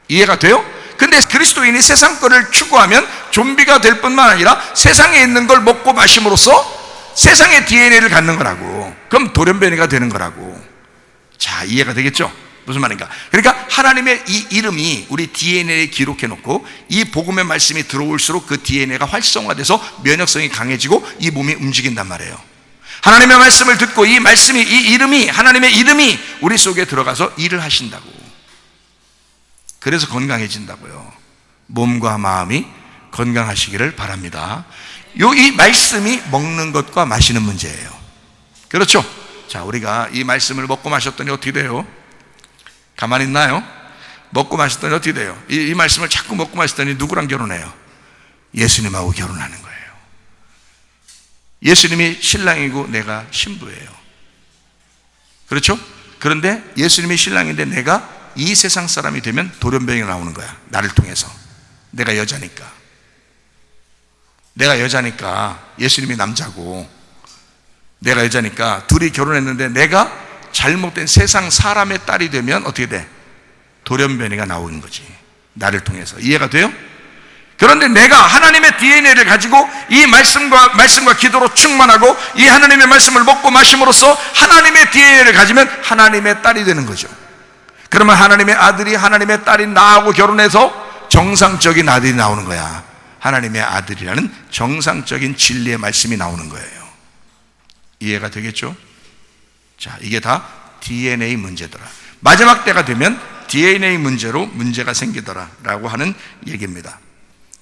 Speaker 1: 이해가 돼요? 근데 그리스도인이 세상 거를 추구하면 좀비가 될 뿐만 아니라 세상에 있는 걸 먹고 마심으로써 세상의 DNA를 갖는 거라고. 그럼 돌연변이가 되는 거라고. 자, 이해가 되겠죠? 무슨 말인가? 그러니까 하나님의 이 이름이 우리 DNA에 기록해 놓고 이 복음의 말씀이 들어올수록 그 DNA가 활성화돼서 면역성이 강해지고 이 몸이 움직인단 말이에요. 하나님의 말씀을 듣고 이 말씀이, 이 이름이, 하나님의 이름이 우리 속에 들어가서 일을 하신다고. 그래서 건강해진다고요. 몸과 마음이 건강하시기를 바랍니다. 이 말씀이 먹는 것과 마시는 문제예요. 그렇죠? 자, 우리가 이 말씀을 먹고 마셨더니 어떻게 돼요? 가만히 있나요? 먹고 마셨더니 어떻게 돼요? 이 말씀을 자꾸 먹고 마셨더니 누구랑 결혼해요? 예수님하고 결혼하는 거예요. 예수님이 신랑이고 내가 신부예요. 그렇죠? 그런데 예수님이 신랑인데 내가 이 세상 사람이 되면 돌연변이가 나오는 거야. 나를 통해서. 내가 여자니까 예수님이 남자고 내가 여자니까 둘이 결혼했는데 내가 잘못된 세상 사람의 딸이 되면 어떻게 돼? 돌연변이가 나오는 거지. 나를 통해서. 이해가 돼요? 그런데 내가 하나님의 DNA를 가지고 이 말씀과 기도로 충만하고 이 하나님의 말씀을 먹고 마심으로써 하나님의 DNA를 가지면 하나님의 딸이 되는 거죠. 그러면 하나님의 아들이 하나님의 딸인 나하고 결혼해서 정상적인 아들이 나오는 거야. 하나님의 아들이라는 정상적인 진리의 말씀이 나오는 거예요. 이해가 되겠죠? 자, 이게 다 DNA 문제더라. 마지막 때가 되면 DNA 문제로 문제가 생기더라 라고 하는 얘기입니다.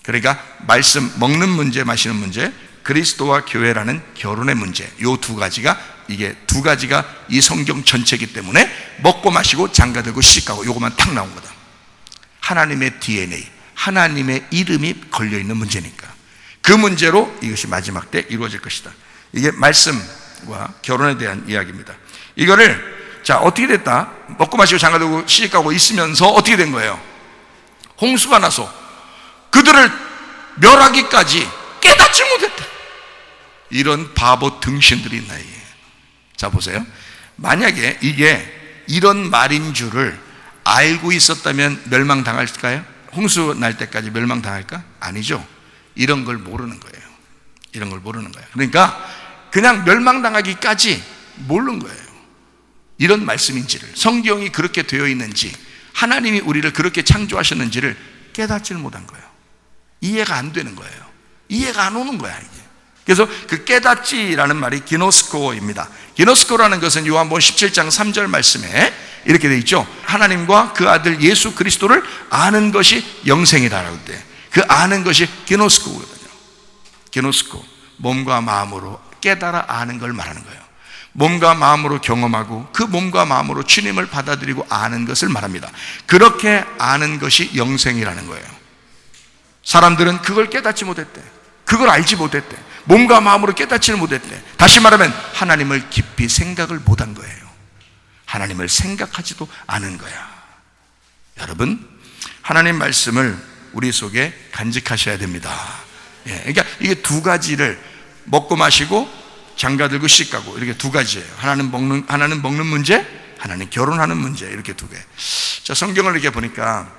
Speaker 1: 그러니까 말씀, 먹는 문제, 마시는 문제, 그리스도와 교회라는 결혼의 문제, 요 두 가지가 이 성경 전체이기 때문에 먹고 마시고 장가들고 시집가고 요것만 탁 나온 거다. 하나님의 DNA, 하나님의 이름이 걸려있는 문제니까 그 문제로 이것이 마지막 때 이루어질 것이다. 이게 말씀과 결혼에 대한 이야기입니다. 이거를 자, 어떻게 됐다? 먹고 마시고 장가들고 시집가고 있으면서 어떻게 된 거예요? 홍수가 나서 그들을 멸하기까지 깨닫지 못했다. 이런 바보 등신들이 있나 이게. 자, 보세요. 만약에 이게 이런 말인 줄을 알고 있었다면 멸망당할까요? 홍수 날 때까지 멸망당할까? 아니죠. 이런 걸 모르는 거예요. 이런 걸 모르는 거예요. 그러니까 그냥 멸망당하기까지 모르는 거예요. 이런 말씀인지를, 성경이 그렇게 되어 있는지, 하나님이 우리를 그렇게 창조하셨는지를 깨닫지를 못한 거예요. 이해가 안 되는 거예요. 이해가 안 오는 거야 이게. 그래서 그 깨닫지라는 말이 기노스코입니다. 기노스코라는 것은 요한복음 17장 3절 말씀에 이렇게 되어 있죠. 하나님과 그 아들 예수 그리스도를 아는 것이 영생이다라고 돼. 그 아는 것이 기노스코거든요. 기노스코, 몸과 마음으로 깨달아 아는 걸 말하는 거예요. 몸과 마음으로 경험하고 그 몸과 마음으로 주님을 받아들이고 아는 것을 말합니다. 그렇게 아는 것이 영생이라는 거예요. 사람들은 그걸 깨닫지 못했대. 그걸 알지 못했대. 몸과 마음으로 깨닫지를 못했대. 다시 말하면 하나님을 깊이 생각을 못한 거예요. 하나님을 생각하지도 않은 거야. 여러분, 하나님 말씀을 우리 속에 간직하셔야 됩니다. 그러니까 이게 두 가지를 먹고 마시고 장가 들고 씩 가고 이렇게 두 가지예요. 하나는 먹는 문제, 하나는 결혼하는 문제, 이렇게 두 개. 자, 성경을 이렇게 보니까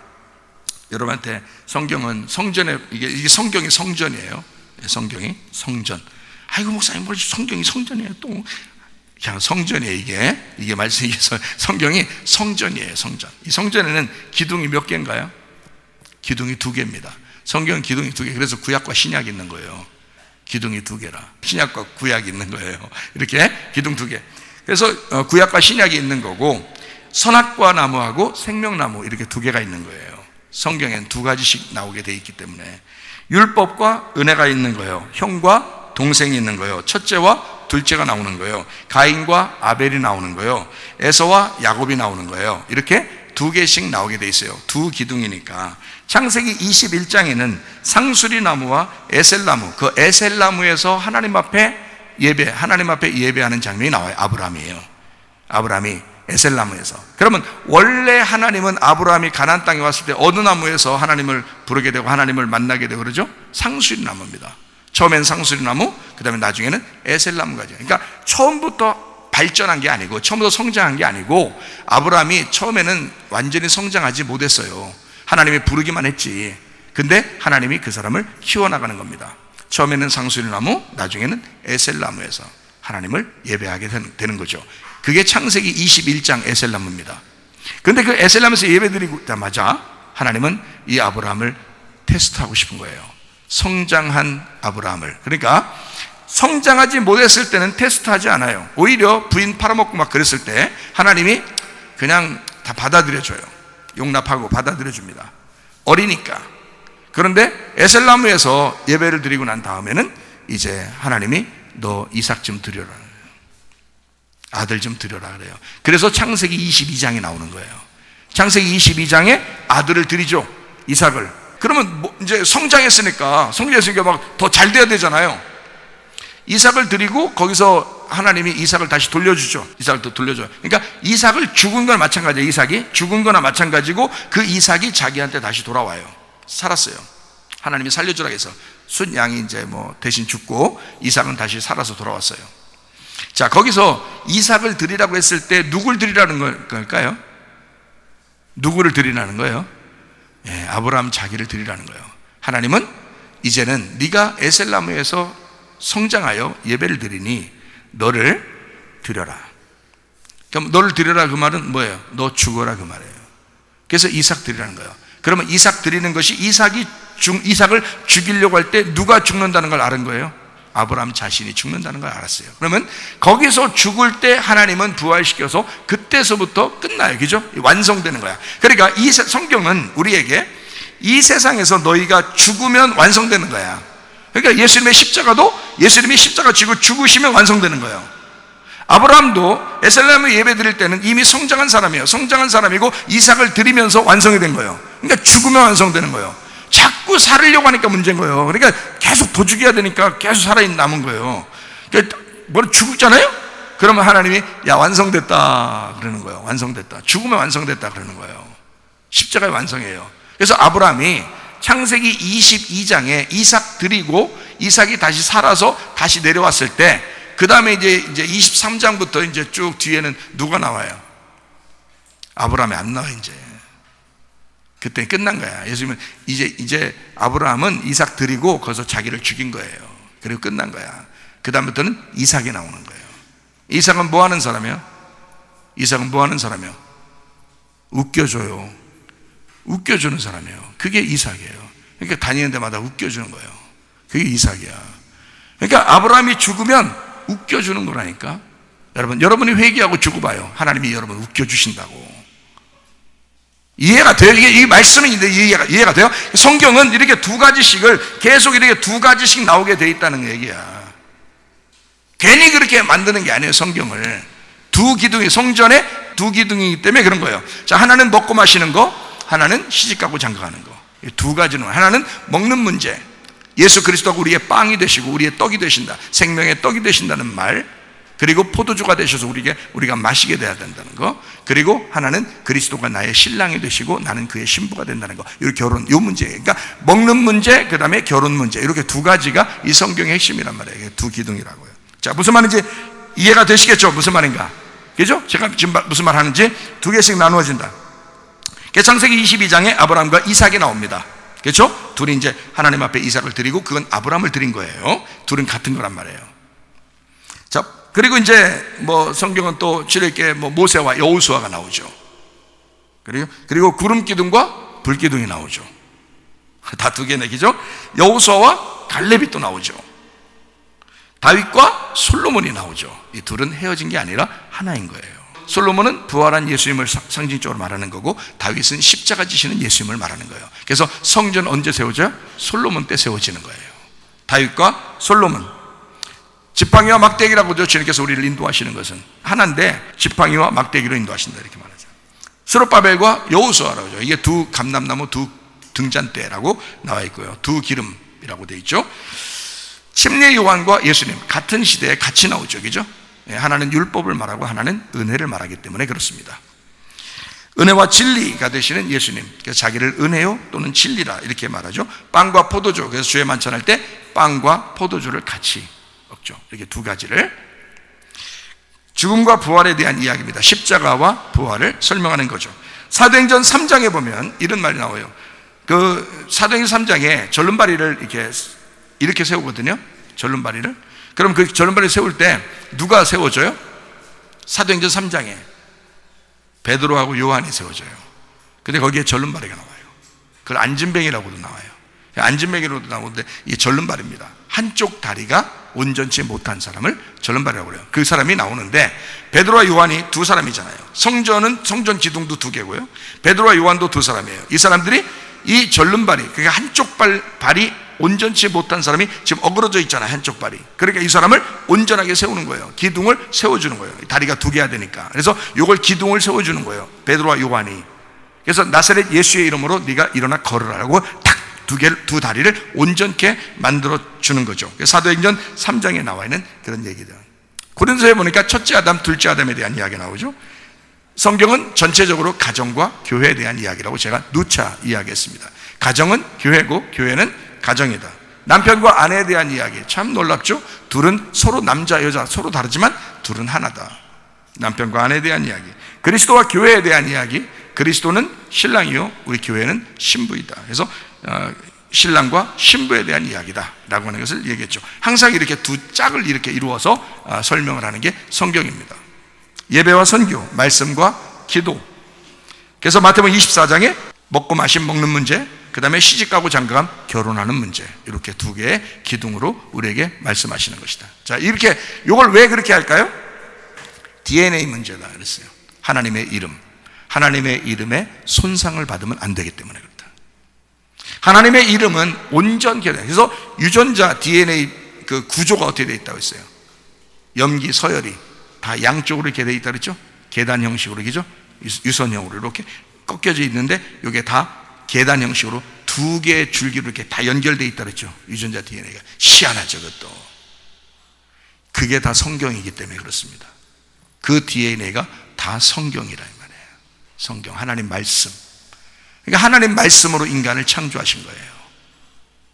Speaker 1: 여러분한테 성경은 성전에 이게 성경이 성전이에요. 성경이 성전. 아이고 목사님 뭘 성경이 성전이에요 또. 그냥 성전이에요. 이게 말씀이 성경이 성전이에요. 성전. 이 성전에는 기둥이 몇 개인가요? 기둥이 두 개입니다. 성경은 기둥이 두 개. 그래서 구약과 신약이 있는 거예요. 기둥이 두 개라. 신약과 구약이 있는 거예요. 이렇게 기둥 두 개. 그래서 구약과 신약이 있는 거고, 선악과 나무하고 생명나무 이렇게 두 개가 있는 거예요. 성경엔 두 가지씩 나오게 돼 있기 때문에 율법과 은혜가 있는 거예요. 형과 동생이 있는 거예요. 첫째와 둘째가 나오는 거예요. 가인과 아벨이 나오는 거예요. 에서와 야곱이 나오는 거예요. 이렇게 두 개씩 나오게 돼 있어요. 두 기둥이니까. 창세기 21장에는 상수리 나무와 에셀나무, 그 에셀나무에서 하나님 앞에 예배하는 장면이 나와요. 아브라함이에요. 아브라함이 에셀나무에서. 그러면 원래 하나님은 아브라함이 가나안 땅에 왔을 때 어느 나무에서 하나님을 부르게 되고 하나님을 만나게 되고 그러죠? 상수리 나무입니다. 처음엔 상수리 나무, 그 다음에 나중에는 에셀나무가 돼요. 그러니까 처음부터 발전한 게 아니고, 처음부터 성장한 게 아니고, 아브라함이 처음에는 완전히 성장하지 못했어요. 하나님이 부르기만 했지. 근데 하나님이 그 사람을 키워나가는 겁니다. 처음에는 상수리 나무, 나중에는 에셀나무에서 하나님을 예배하게 되는 거죠. 그게 창세기 21장 에셀나무입니다. 그런데 그 에셀나무에서 예배드리자마자 하나님은 이 아브라함을 테스트하고 싶은 거예요. 성장한 아브라함을. 그러니까 성장하지 못했을 때는 테스트하지 않아요. 오히려 부인 팔아먹고 막 그랬을 때 하나님이 그냥 다 받아들여줘요. 용납하고 받아들여줍니다. 어리니까. 그런데 에셀나무에서 예배를 드리고 난 다음에는 이제 하나님이 너 이삭 좀 드려라, 아들 좀 드려라 그래요. 그래서 창세기 22장이 나오는 거예요. 창세기 22장에 아들을 드리죠. 이삭을. 그러면 이제 성장했으니까 막 더 잘 돼야 되잖아요. 이삭을 드리고 거기서 하나님이 이삭을 다시 돌려주죠. 이삭을 또 돌려줘요. 그러니까 이삭을 죽은 거나 마찬가지예요. 이삭이 죽은 거나 마찬가지고 그 이삭이 자기한테 다시 돌아와요. 살았어요. 하나님이 살려주라 해서 순 양이 이제 대신 죽고 이삭은 다시 살아서 돌아왔어요. 자, 거기서 이삭을 드리라고 했을 때 누굴 드리라는 걸까요? 누구를 드리라는 거예요? 아브라함 자기를 드리라는 거예요. 하나님은 이제는 네가 에셀나무에서 성장하여 예배를 드리니 너를 드려라. 그럼 너를 드려라 그 말은 뭐예요? 너 죽어라 그 말이에요. 그래서 이삭 드리라는 거예요. 그러면 이삭 드리는 것이 이삭을 죽이려고 할 때 누가 죽는다는 걸 아는 거예요? 아브라함 자신이 죽는다는 걸 알았어요. 그러면 거기서 죽을 때 하나님은 부활시켜서 그때서부터 끝나요. 그죠? 완성되는 거야. 그러니까 이 성경은 우리에게 이 세상에서 너희가 죽으면 완성되는 거야. 그러니까 예수님의 십자가 지고 죽으시면 완성되는 거예요. 아브라함도 에셀나무 예배 드릴 때는 이미 성장한 사람이에요. 성장한 사람이고 이삭을 드리면서 완성이 된 거예요. 그러니까 죽으면 완성되는 거예요. 자꾸 살으려고 하니까 문제인 거예요. 그러니까 계속 더 죽여야 되니까 계속 남은 거예요. 그러니까 뭐 죽잖아요? 그러면 하나님이 야 완성됐다 그러는 거예요. 완성됐다. 죽으면 완성됐다 그러는 거예요. 십자가의 완성이에요. 그래서 아브라함이 창세기 22장에 이삭 드리고 이삭이 다시 살아서 다시 내려왔을 때, 그 다음에 이제 23장부터 이제 쭉 뒤에는 누가 나와요? 아브라함이 안 나와. 이제 그때 끝난 거야. 예수님은 이제 아브라함은 이삭 드리고 거기서 자기를 죽인 거예요. 그리고 끝난 거야. 그 다음부터는 이삭이 나오는 거예요. 이삭은 뭐 하는 사람이에요? 웃겨줘요. 웃겨주는 사람이에요. 그게 이삭이에요. 그러니까 다니는 데마다 웃겨주는 거예요. 그게 이삭이야. 그러니까 아브라함이 죽으면 웃겨주는 거라니까. 여러분이 회개하고 죽어봐요. 하나님이 여러분 웃겨주신다고. 이해가 돼요? 이 말씀은 이해가 돼요? 성경은 이렇게 두 가지씩을 계속 이렇게 두 가지씩 나오게 돼 있다는 얘기야. 괜히 그렇게 만드는 게 아니에요. 성경을 두 기둥이, 성전에 두 기둥이기 때문에 그런 거예요. 자, 하나는 먹고 마시는 거, 하나는 시집가고 장가가는 거. 이 두 가지는, 하나는 먹는 문제, 예수 그리스도가 우리의 빵이 되시고 우리의 떡이 되신다, 생명의 떡이 되신다는 말, 그리고 포도주가 되셔서 우리가 마시게 돼야 된다는 거, 그리고 하나는 그리스도가 나의 신랑이 되시고 나는 그의 신부가 된다는 거. 이 결혼, 이 문제예요. 그러니까 먹는 문제, 그 다음에 결혼 문제, 이렇게 두 가지가 이 성경의 핵심이란 말이에요. 두 기둥이라고요. 자, 무슨 말인지 이해가 되시겠죠? 무슨 말인가? 그죠? 제가 지금 무슨 말 하는지 두 개씩 나누어진다. 창세기 22장에 아브라함과 이삭이 나옵니다. 그렇죠? 둘이 이제 하나님 앞에 이삭을 드리고 그건 아브라함을 드린 거예요. 둘은 같은 거란 말이에요. 자, 그리고 이제 성경은 또 지혜있게 모세와 여호수아가 나오죠. 그리고 구름 기둥과 불 기둥이 나오죠. 다 두 개네, 그죠? 여호수아와 갈렙이 또 나오죠. 다윗과 솔로몬이 나오죠. 이 둘은 헤어진 게 아니라 하나인 거예요. 솔로몬은 부활한 예수님을 상징적으로 말하는 거고, 다윗은 십자가 지시는 예수님을 말하는 거예요. 그래서 성전 언제 세워져요? 솔로몬 때 세워지는 거예요. 다윗과 솔로몬. 지팡이와 막대기라고 주님께서 우리를 인도하시는 것은 하나인데, 지팡이와 막대기로 인도하신다 이렇게 말하죠. 스룹바벨과 여호수아라고 하죠. 이게 두 감람나무 두 등잔대라고 나와 있고요. 두 기름이라고 되어 있죠. 침례 요한과 예수님 같은 시대에 같이 나오죠, 그죠? 하나는 율법을 말하고 하나는 은혜를 말하기 때문에 그렇습니다. 은혜와 진리가 되시는 예수님, 그래서 자기를 은혜요 또는 진리라 이렇게 말하죠. 빵과 포도주, 그래서 주에 만찬할 때 빵과 포도주를 같이 먹죠. 이렇게 두 가지를. 죽음과 부활에 대한 이야기입니다. 십자가와 부활을 설명하는 거죠. 사도행전 3장에 보면 이런 말이 나와요. 그 사도행전 3장에 절름발이를 이렇게 세우거든요. 절름발이를. 그럼 그 절름발이 세울 때 누가 세워줘요? 사도행전 3장에 베드로하고 요한이 세워져요. 근데 거기에 절름발이가 나와요. 그걸 안진뱅이라고도 나와요. 안진뱅이로도 나오는데 이게 절름발입니다. 한쪽 다리가 온전치 못한 사람을 절름발이라고 그래요. 그 사람이 나오는데 베드로와 요한이 두 사람이잖아요. 성전 기둥도 두 개고요. 베드로와 요한도 두 사람이에요. 이 사람들이 이 절름발이, 그러니까 한쪽 발이 온전치 못한 사람이 지금 어그러져 있잖아요. 한쪽 발이. 그러니까 이 사람을 온전하게 세우는 거예요. 기둥을 세워주는 거예요. 다리가 두 개야 되니까. 그래서 이걸 기둥을 세워주는 거예요. 베드로와 요한이. 그래서 나사렛 예수의 이름으로 네가 일어나 걸으라고 탁 두 다리를 온전케 만들어 주는 거죠. 사도행전 3장에 나와 있는 그런 얘기들. 고린도서에 보니까 첫째 아담, 둘째 아담에 대한 이야기 나오죠. 성경은 전체적으로 가정과 교회에 대한 이야기라고 제가 누차 이야기했습니다. 가정은 교회고 교회는 가정이다. 남편과 아내에 대한 이야기 참 놀랍죠. 둘은 서로 남자 여자 서로 다르지만 둘은 하나다. 남편과 아내에 대한 이야기. 그리스도와 교회에 대한 이야기. 그리스도는 신랑이요 우리 교회는 신부이다. 그래서 신랑과 신부에 대한 이야기다 라고 하는 것을 얘기했죠. 항상 이렇게 두 짝을 이렇게 이루어서 설명을 하는 게 성경입니다. 예배와 선교, 말씀과 기도. 그래서 마태복음 24장에 먹고 먹는 문제, 그 다음에 시집가고 장가감, 결혼하는 문제, 이렇게 두 개의 기둥으로 우리에게 말씀하시는 것이다. 자, 이렇게 이걸 왜 그렇게 할까요? DNA 문제다 그랬어요. 하나님의 이름에 손상을 받으면 안 되기 때문에 그렇다. 하나님의 이름은 온전케 돼. 그래서 유전자 DNA 그 구조가 어떻게 되어 있다고 했어요? 염기, 서열이 다 양쪽으로 이렇게 되어 있다 그랬죠? 계단 형식으로, 그죠? 유선형으로 이렇게 꺾여져 있는데 이게 다 계단 형식으로 두 개의 줄기로 이렇게 다 연결되어 있다 그랬죠? 유전자 DNA가. 희한하죠, 그것도. 그게 다 성경이기 때문에 그렇습니다. 그 DNA가 다 성경이라 이 말이에요. 성경, 하나님 말씀. 그러니까 하나님 말씀으로 인간을 창조하신 거예요.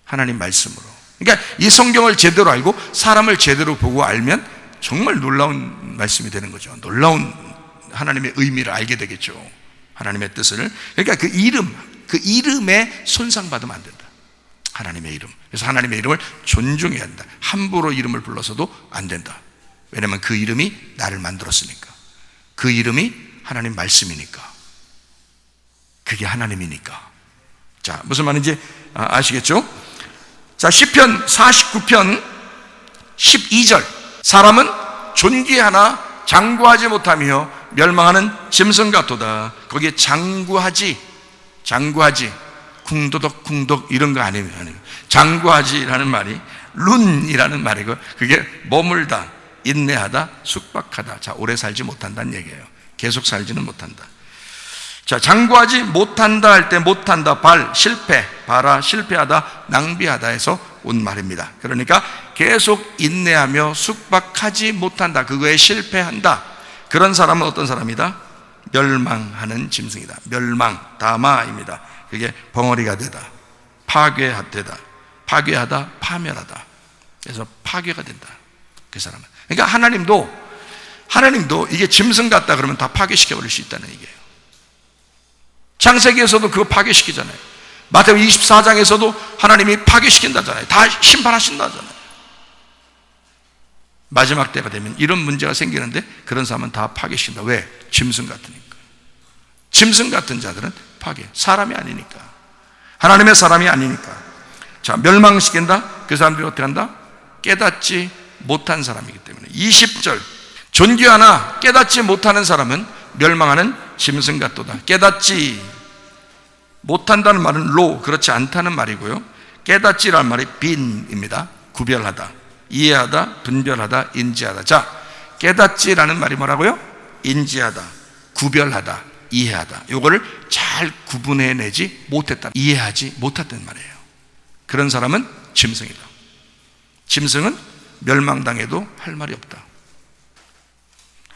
Speaker 1: 하나님 말씀으로. 그러니까 이 성경을 제대로 알고 사람을 제대로 보고 알면 정말 놀라운 말씀이 되는 거죠. 놀라운 하나님의 의미를 알게 되겠죠. 하나님의 뜻을. 그러니까 그 이름에 손상받으면 안 된다. 하나님의 이름. 그래서 하나님의 이름을 존중해야 한다. 함부로 이름을 불러서도 안 된다. 왜냐하면 그 이름이 나를 만들었으니까. 그 이름이 하나님 말씀이니까. 그게 하나님이니까. 자, 무슨 말인지 아시겠죠? 자, 시편 49편 12절 사람은 존귀하나 장구하지 못하며 멸망하는 짐승 같도다. 거기에 장구하지 쿵도덕 이런 거 아니에요. 장구하지라는 말이 룬이라는 말이고, 그게 머물다, 인내하다, 숙박하다. 자, 오래 살지 못한다는 얘기예요. 계속 살지는 못한다. 자, 장구하지 못한다 할 때 못한다, 실패, 봐라, 실패하다, 낭비하다 해서 온 말입니다. 그러니까 계속 인내하며 숙박하지 못한다, 그거에 실패한다. 그런 사람은 어떤 사람이다? 멸망하는 짐승이다. 멸망, 다마입니다. 그게 벙어리가 되다, 파괴되다, 파괴하다, 파멸하다. 그래서 파괴가 된다, 그 사람은. 그러니까 하나님도 이게 짐승 같다 그러면 다 파괴시켜버릴 수 있다는 얘기예요. 창세기에서도 그거 파괴시키잖아요. 마태복음 24장에서도 하나님이 파괴시킨다잖아요. 다 심판하신다잖아요. 마지막 때가 되면 이런 문제가 생기는데 그런 사람은 다 파괴시킨다. 왜? 짐승 같으니까. 짐승 같은 자들은 파괴, 사람이 아니니까, 하나님의 사람이 아니니까. 자, 멸망시킨다. 그 사람들이 어떻게 한다? 깨닫지 못한 사람이기 때문에. 20절 존귀하나 깨닫지 못하는 사람은 멸망하는 짐승 같도다. 깨닫지 못한다는 말은 그렇지 않다는 말이고요. 깨닫지라는 말이 빈입니다. 구별하다, 이해하다, 분별하다, 인지하다. 자, 깨닫지라는 말이 뭐라고요? 인지하다, 구별하다, 이해하다. 요거를 잘 구분해내지 못했다, 이해하지 못했단 말이에요. 그런 사람은 짐승이다. 짐승은 멸망당해도 할 말이 없다.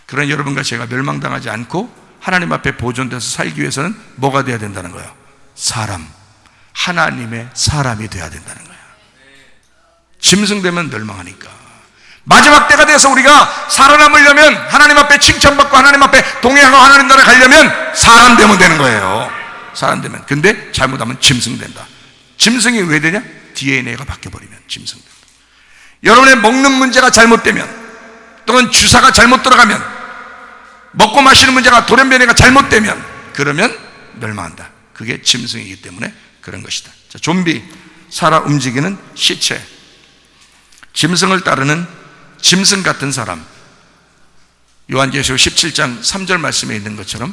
Speaker 1: 그런 여러분과 제가 멸망당하지 않고 하나님 앞에 보존돼서 살기 위해서는 뭐가 돼야 된다는 거예요? 하나님의 사람이 돼야 된다는 거예요. 짐승 되면 멸망하니까. 마지막 때가 돼서 우리가 살아남으려면, 하나님 앞에 칭찬받고 하나님 앞에 동행하고 하나님 나라 가려면 사람 되면 되는 거예요. 사람 되면. 근데 잘못하면 짐승 된다. 짐승이 왜 되냐? DNA가 바뀌어버리면 짐승 된다. 여러분의 먹는 문제가 잘못되면, 또는 주사가 잘못 들어가면, 먹고 마시는 문제가 돌연변이가 잘못되면, 그러면 멸망한다. 그게 짐승이기 때문에 그런 것이다. 자, 좀비, 살아 움직이는 시체, 짐승을 따르는 짐승 같은 사람. 요한계시록 17장 3절 말씀에 있는 것처럼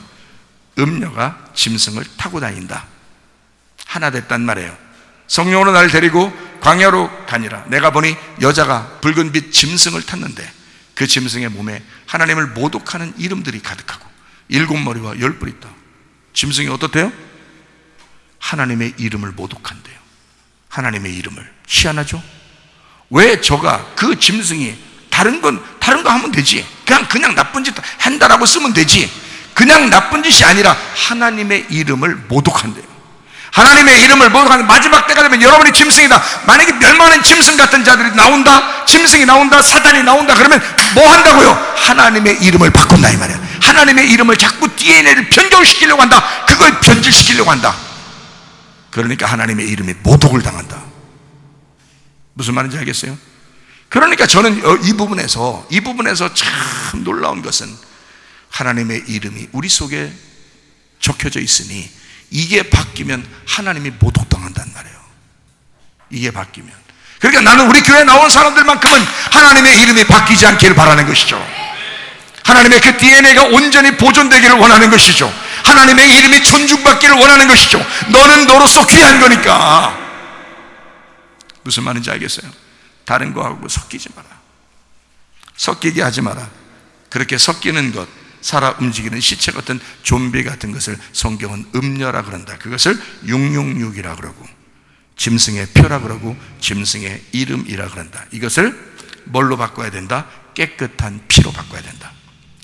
Speaker 1: 음녀가 짐승을 타고 다닌다. 하나 됐단 말이에요. 성령으로 나를 데리고 광야로 가니라. 내가 보니 여자가 붉은 빛 짐승을 탔는데 그 짐승의 몸에 하나님을 모독하는 이름들이 가득하고 7머리와 10뿔 있다. 짐승이 어떻대요? 하나님의 이름을 모독한대요. 하나님의 이름을. 희한하죠? 왜 그 짐승이 다른 거 하면 되지, 그냥 나쁜 짓 한다라고 쓰면 되지, 그냥 나쁜 짓이 아니라 하나님의 이름을 모독한대요. 하나님의 이름을 모독하는 마지막 때가 되면 여러분이 짐승이다. 만약에 멸망하는 짐승 같은 자들이 나온다, 짐승이 나온다, 사단이 나온다, 그러면 뭐 한다고요? 하나님의 이름을 바꾼다 이 말이야. 하나님의 이름을 자꾸 DNA를 변경시키려고 한다. 그걸 변질시키려고 한다. 그러니까 하나님의 이름이 모독을 당한다. 무슨 말인지 알겠어요? 그러니까 저는 이 부분에서 참 놀라운 것은 하나님의 이름이 우리 속에 적혀져 있으니 이게 바뀌면 하나님이 모독당한단 말이에요. 이게 바뀌면. 그러니까 나는 우리 교회에 나온 사람들만큼은 하나님의 이름이 바뀌지 않기를 바라는 것이죠. 하나님의 그 DNA가 온전히 보존되기를 원하는 것이죠. 하나님의 이름이 존중받기를 원하는 것이죠. 너는 너로서 귀한 거니까. 무슨 말인지 알겠어요? 다른 거하고 섞이지 마라. 섞이게 하지 마라. 그렇게 섞이는 것, 살아 움직이는 시체 같은 좀비 같은 것을 성경은 음녀라 그런다. 그것을 666이라 그러고 짐승의 표라 그러고 짐승의 이름이라 그런다. 이것을 뭘로 바꿔야 된다? 깨끗한 피로 바꿔야 된다.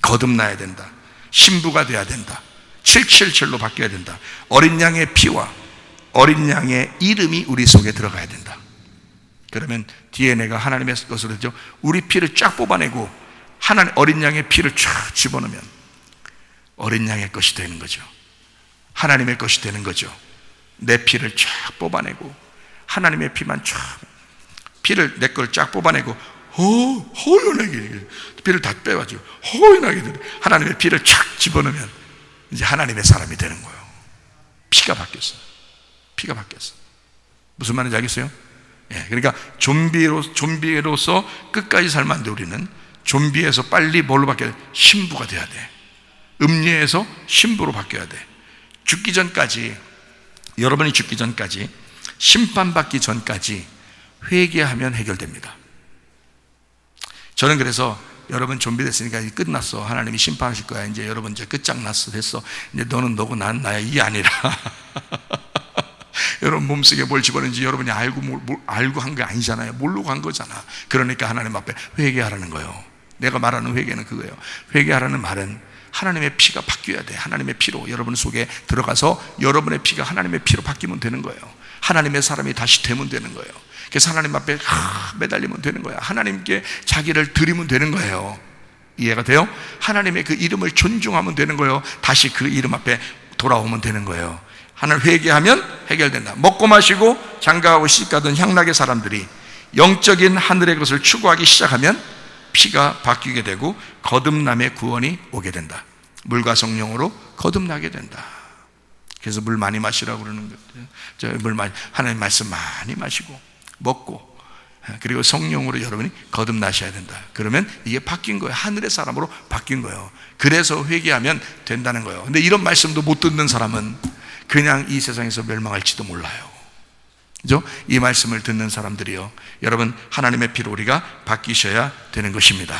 Speaker 1: 거듭나야 된다. 신부가 돼야 된다. 777로 바뀌어야 된다. 어린 양의 피와 어린 양의 이름이 우리 속에 들어가야 된다. 그러면 DNA가 하나님의 것으로 되죠. 우리 피를 쫙 뽑아내고 어린 양의 피를 쫙 집어넣으면 어린 양의 것이 되는 거죠. 하나님의 것이 되는 거죠. 내 피를 쫙 뽑아내고 하나님의 피만 쫙, 피를 내 걸 쫙 뽑아내고 허연하게 피를 다 빼가지고 허연하게 하나님의 피를 쫙 집어넣으면 이제 하나님의 사람이 되는 거예요. 피가 바뀌었어. 피가 바뀌었어. 무슨 말인지 알겠어요? 그러니까 좀비로서 끝까지 살면 안 돼. 우리는 좀비에서 빨리 뭘로 바뀌어야 돼? 신부가 돼야 돼. 음녀에서 신부로 바뀌어야 돼. 죽기 전까지, 여러분이 죽기 전까지, 심판받기 전까지 회개하면 해결됩니다. 저는 그래서 여러분 좀비 됐으니까 이제 끝났어, 하나님이 심판하실 거야, 이제 여러분 이제 끝장났어, 됐어, 이제 너는 너고 난 나야, 이게 아니라 여러분 몸속에 뭘 집어넣는지 여러분이 알고 한 게 아니잖아요. 모르고 한 거잖아. 그러니까 하나님 앞에 회개하라는 거예요. 내가 말하는 회개는 그거예요. 회개하라는 말은 하나님의 피가 바뀌어야 돼. 하나님의 피로 여러분 속에 들어가서 여러분의 피가 하나님의 피로 바뀌면 되는 거예요. 하나님의 사람이 다시 되면 되는 거예요. 그래서 하나님 앞에 매달리면 되는 거야. 하나님께 자기를 드리면 되는 거예요. 이해가 돼요? 하나님의 그 이름을 존중하면 되는 거예요. 다시 그 이름 앞에 돌아오면 되는 거예요. 하나님 회개하면 해결된다. 먹고 마시고 장가가고 시집가던 향락의 사람들이 영적인 하늘의 것을 추구하기 시작하면 피가 바뀌게 되고 거듭남의 구원이 오게 된다. 물과 성령으로 거듭나게 된다. 그래서 물 많이 마시라고 그러는 거예요. 하나님 말씀 많이 마시고 먹고, 그리고 성령으로 여러분이 거듭나셔야 된다. 그러면 이게 바뀐 거예요. 하늘의 사람으로 바뀐 거예요. 그래서 회개하면 된다는 거예요. 근데 이런 말씀도 못 듣는 사람은 그냥 이 세상에서 멸망할지도 몰라요. 그죠? 이 말씀을 듣는 사람들이요, 여러분 하나님의 피로 우리가 바뀌셔야 되는 것입니다.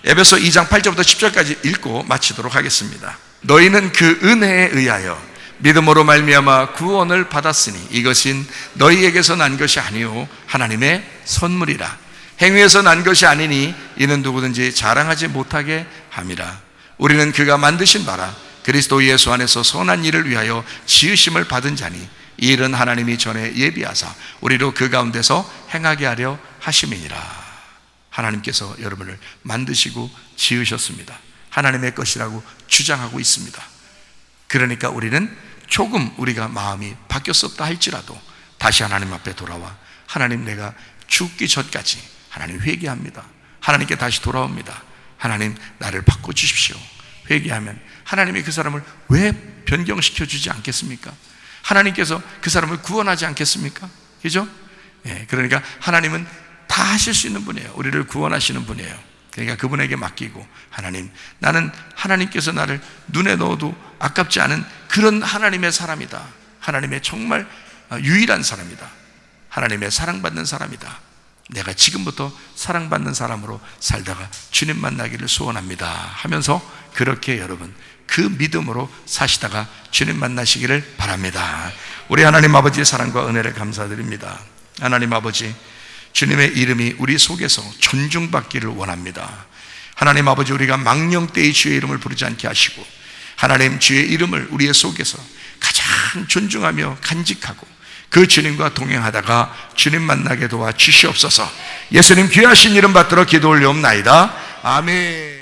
Speaker 1: 에베소 2장 8절부터 10절까지 읽고 마치도록 하겠습니다. 너희는 그 은혜에 의하여 믿음으로 말미암아 구원을 받았으니 이것은 너희에게서 난 것이 아니요 하나님의 선물이라. 행위에서 난 것이 아니니 이는 누구든지 자랑하지 못하게 함이라. 우리는 그가 만드신 바라 그리스도 예수 안에서 선한 일을 위하여 지으심을 받은 자니 이 일은 하나님이 전에 예비하사 우리로 그 가운데서 행하게 하려 하심이니라. 하나님께서 여러분을 만드시고 지으셨습니다. 하나님의 것이라고 주장하고 있습니다. 그러니까 우리는 조금 우리가 마음이 바뀌었었다 할지라도 다시 하나님 앞에 돌아와 하나님, 내가 죽기 전까지 하나님 회개합니다. 하나님께 다시 돌아옵니다. 하나님, 나를 바꿔주십시오. 회개하면 하나님이 그 사람을 왜 변경시켜 주지 않겠습니까? 하나님께서 그 사람을 구원하지 않겠습니까? 그죠? 그러니까 하나님은 다 하실 수 있는 분이에요. 우리를 구원하시는 분이에요. 그러니까 그분에게 맡기고, 하나님, 나는 하나님께서 나를 눈에 넣어도 아깝지 않은 그런 하나님의 사람이다. 하나님의 정말 유일한 사람이다. 하나님의 사랑받는 사람이다. 내가 지금부터 사랑받는 사람으로 살다가 주님 만나기를 소원합니다 하면서 그렇게 여러분 그 믿음으로 사시다가 주님 만나시기를 바랍니다. 우리 하나님 아버지의 사랑과 은혜를 감사드립니다. 하나님 아버지, 주님의 이름이 우리 속에서 존중받기를 원합니다. 하나님 아버지, 우리가 망령되이 주의 이름을 부르지 않게 하시고, 하나님 주의 이름을 우리의 속에서 가장 존중하며 간직하고 그 주님과 동행하다가 주님 만나게 도와 주시옵소서. 예수님 귀하신 이름 받들어 기도 올려옵나이다. 아멘.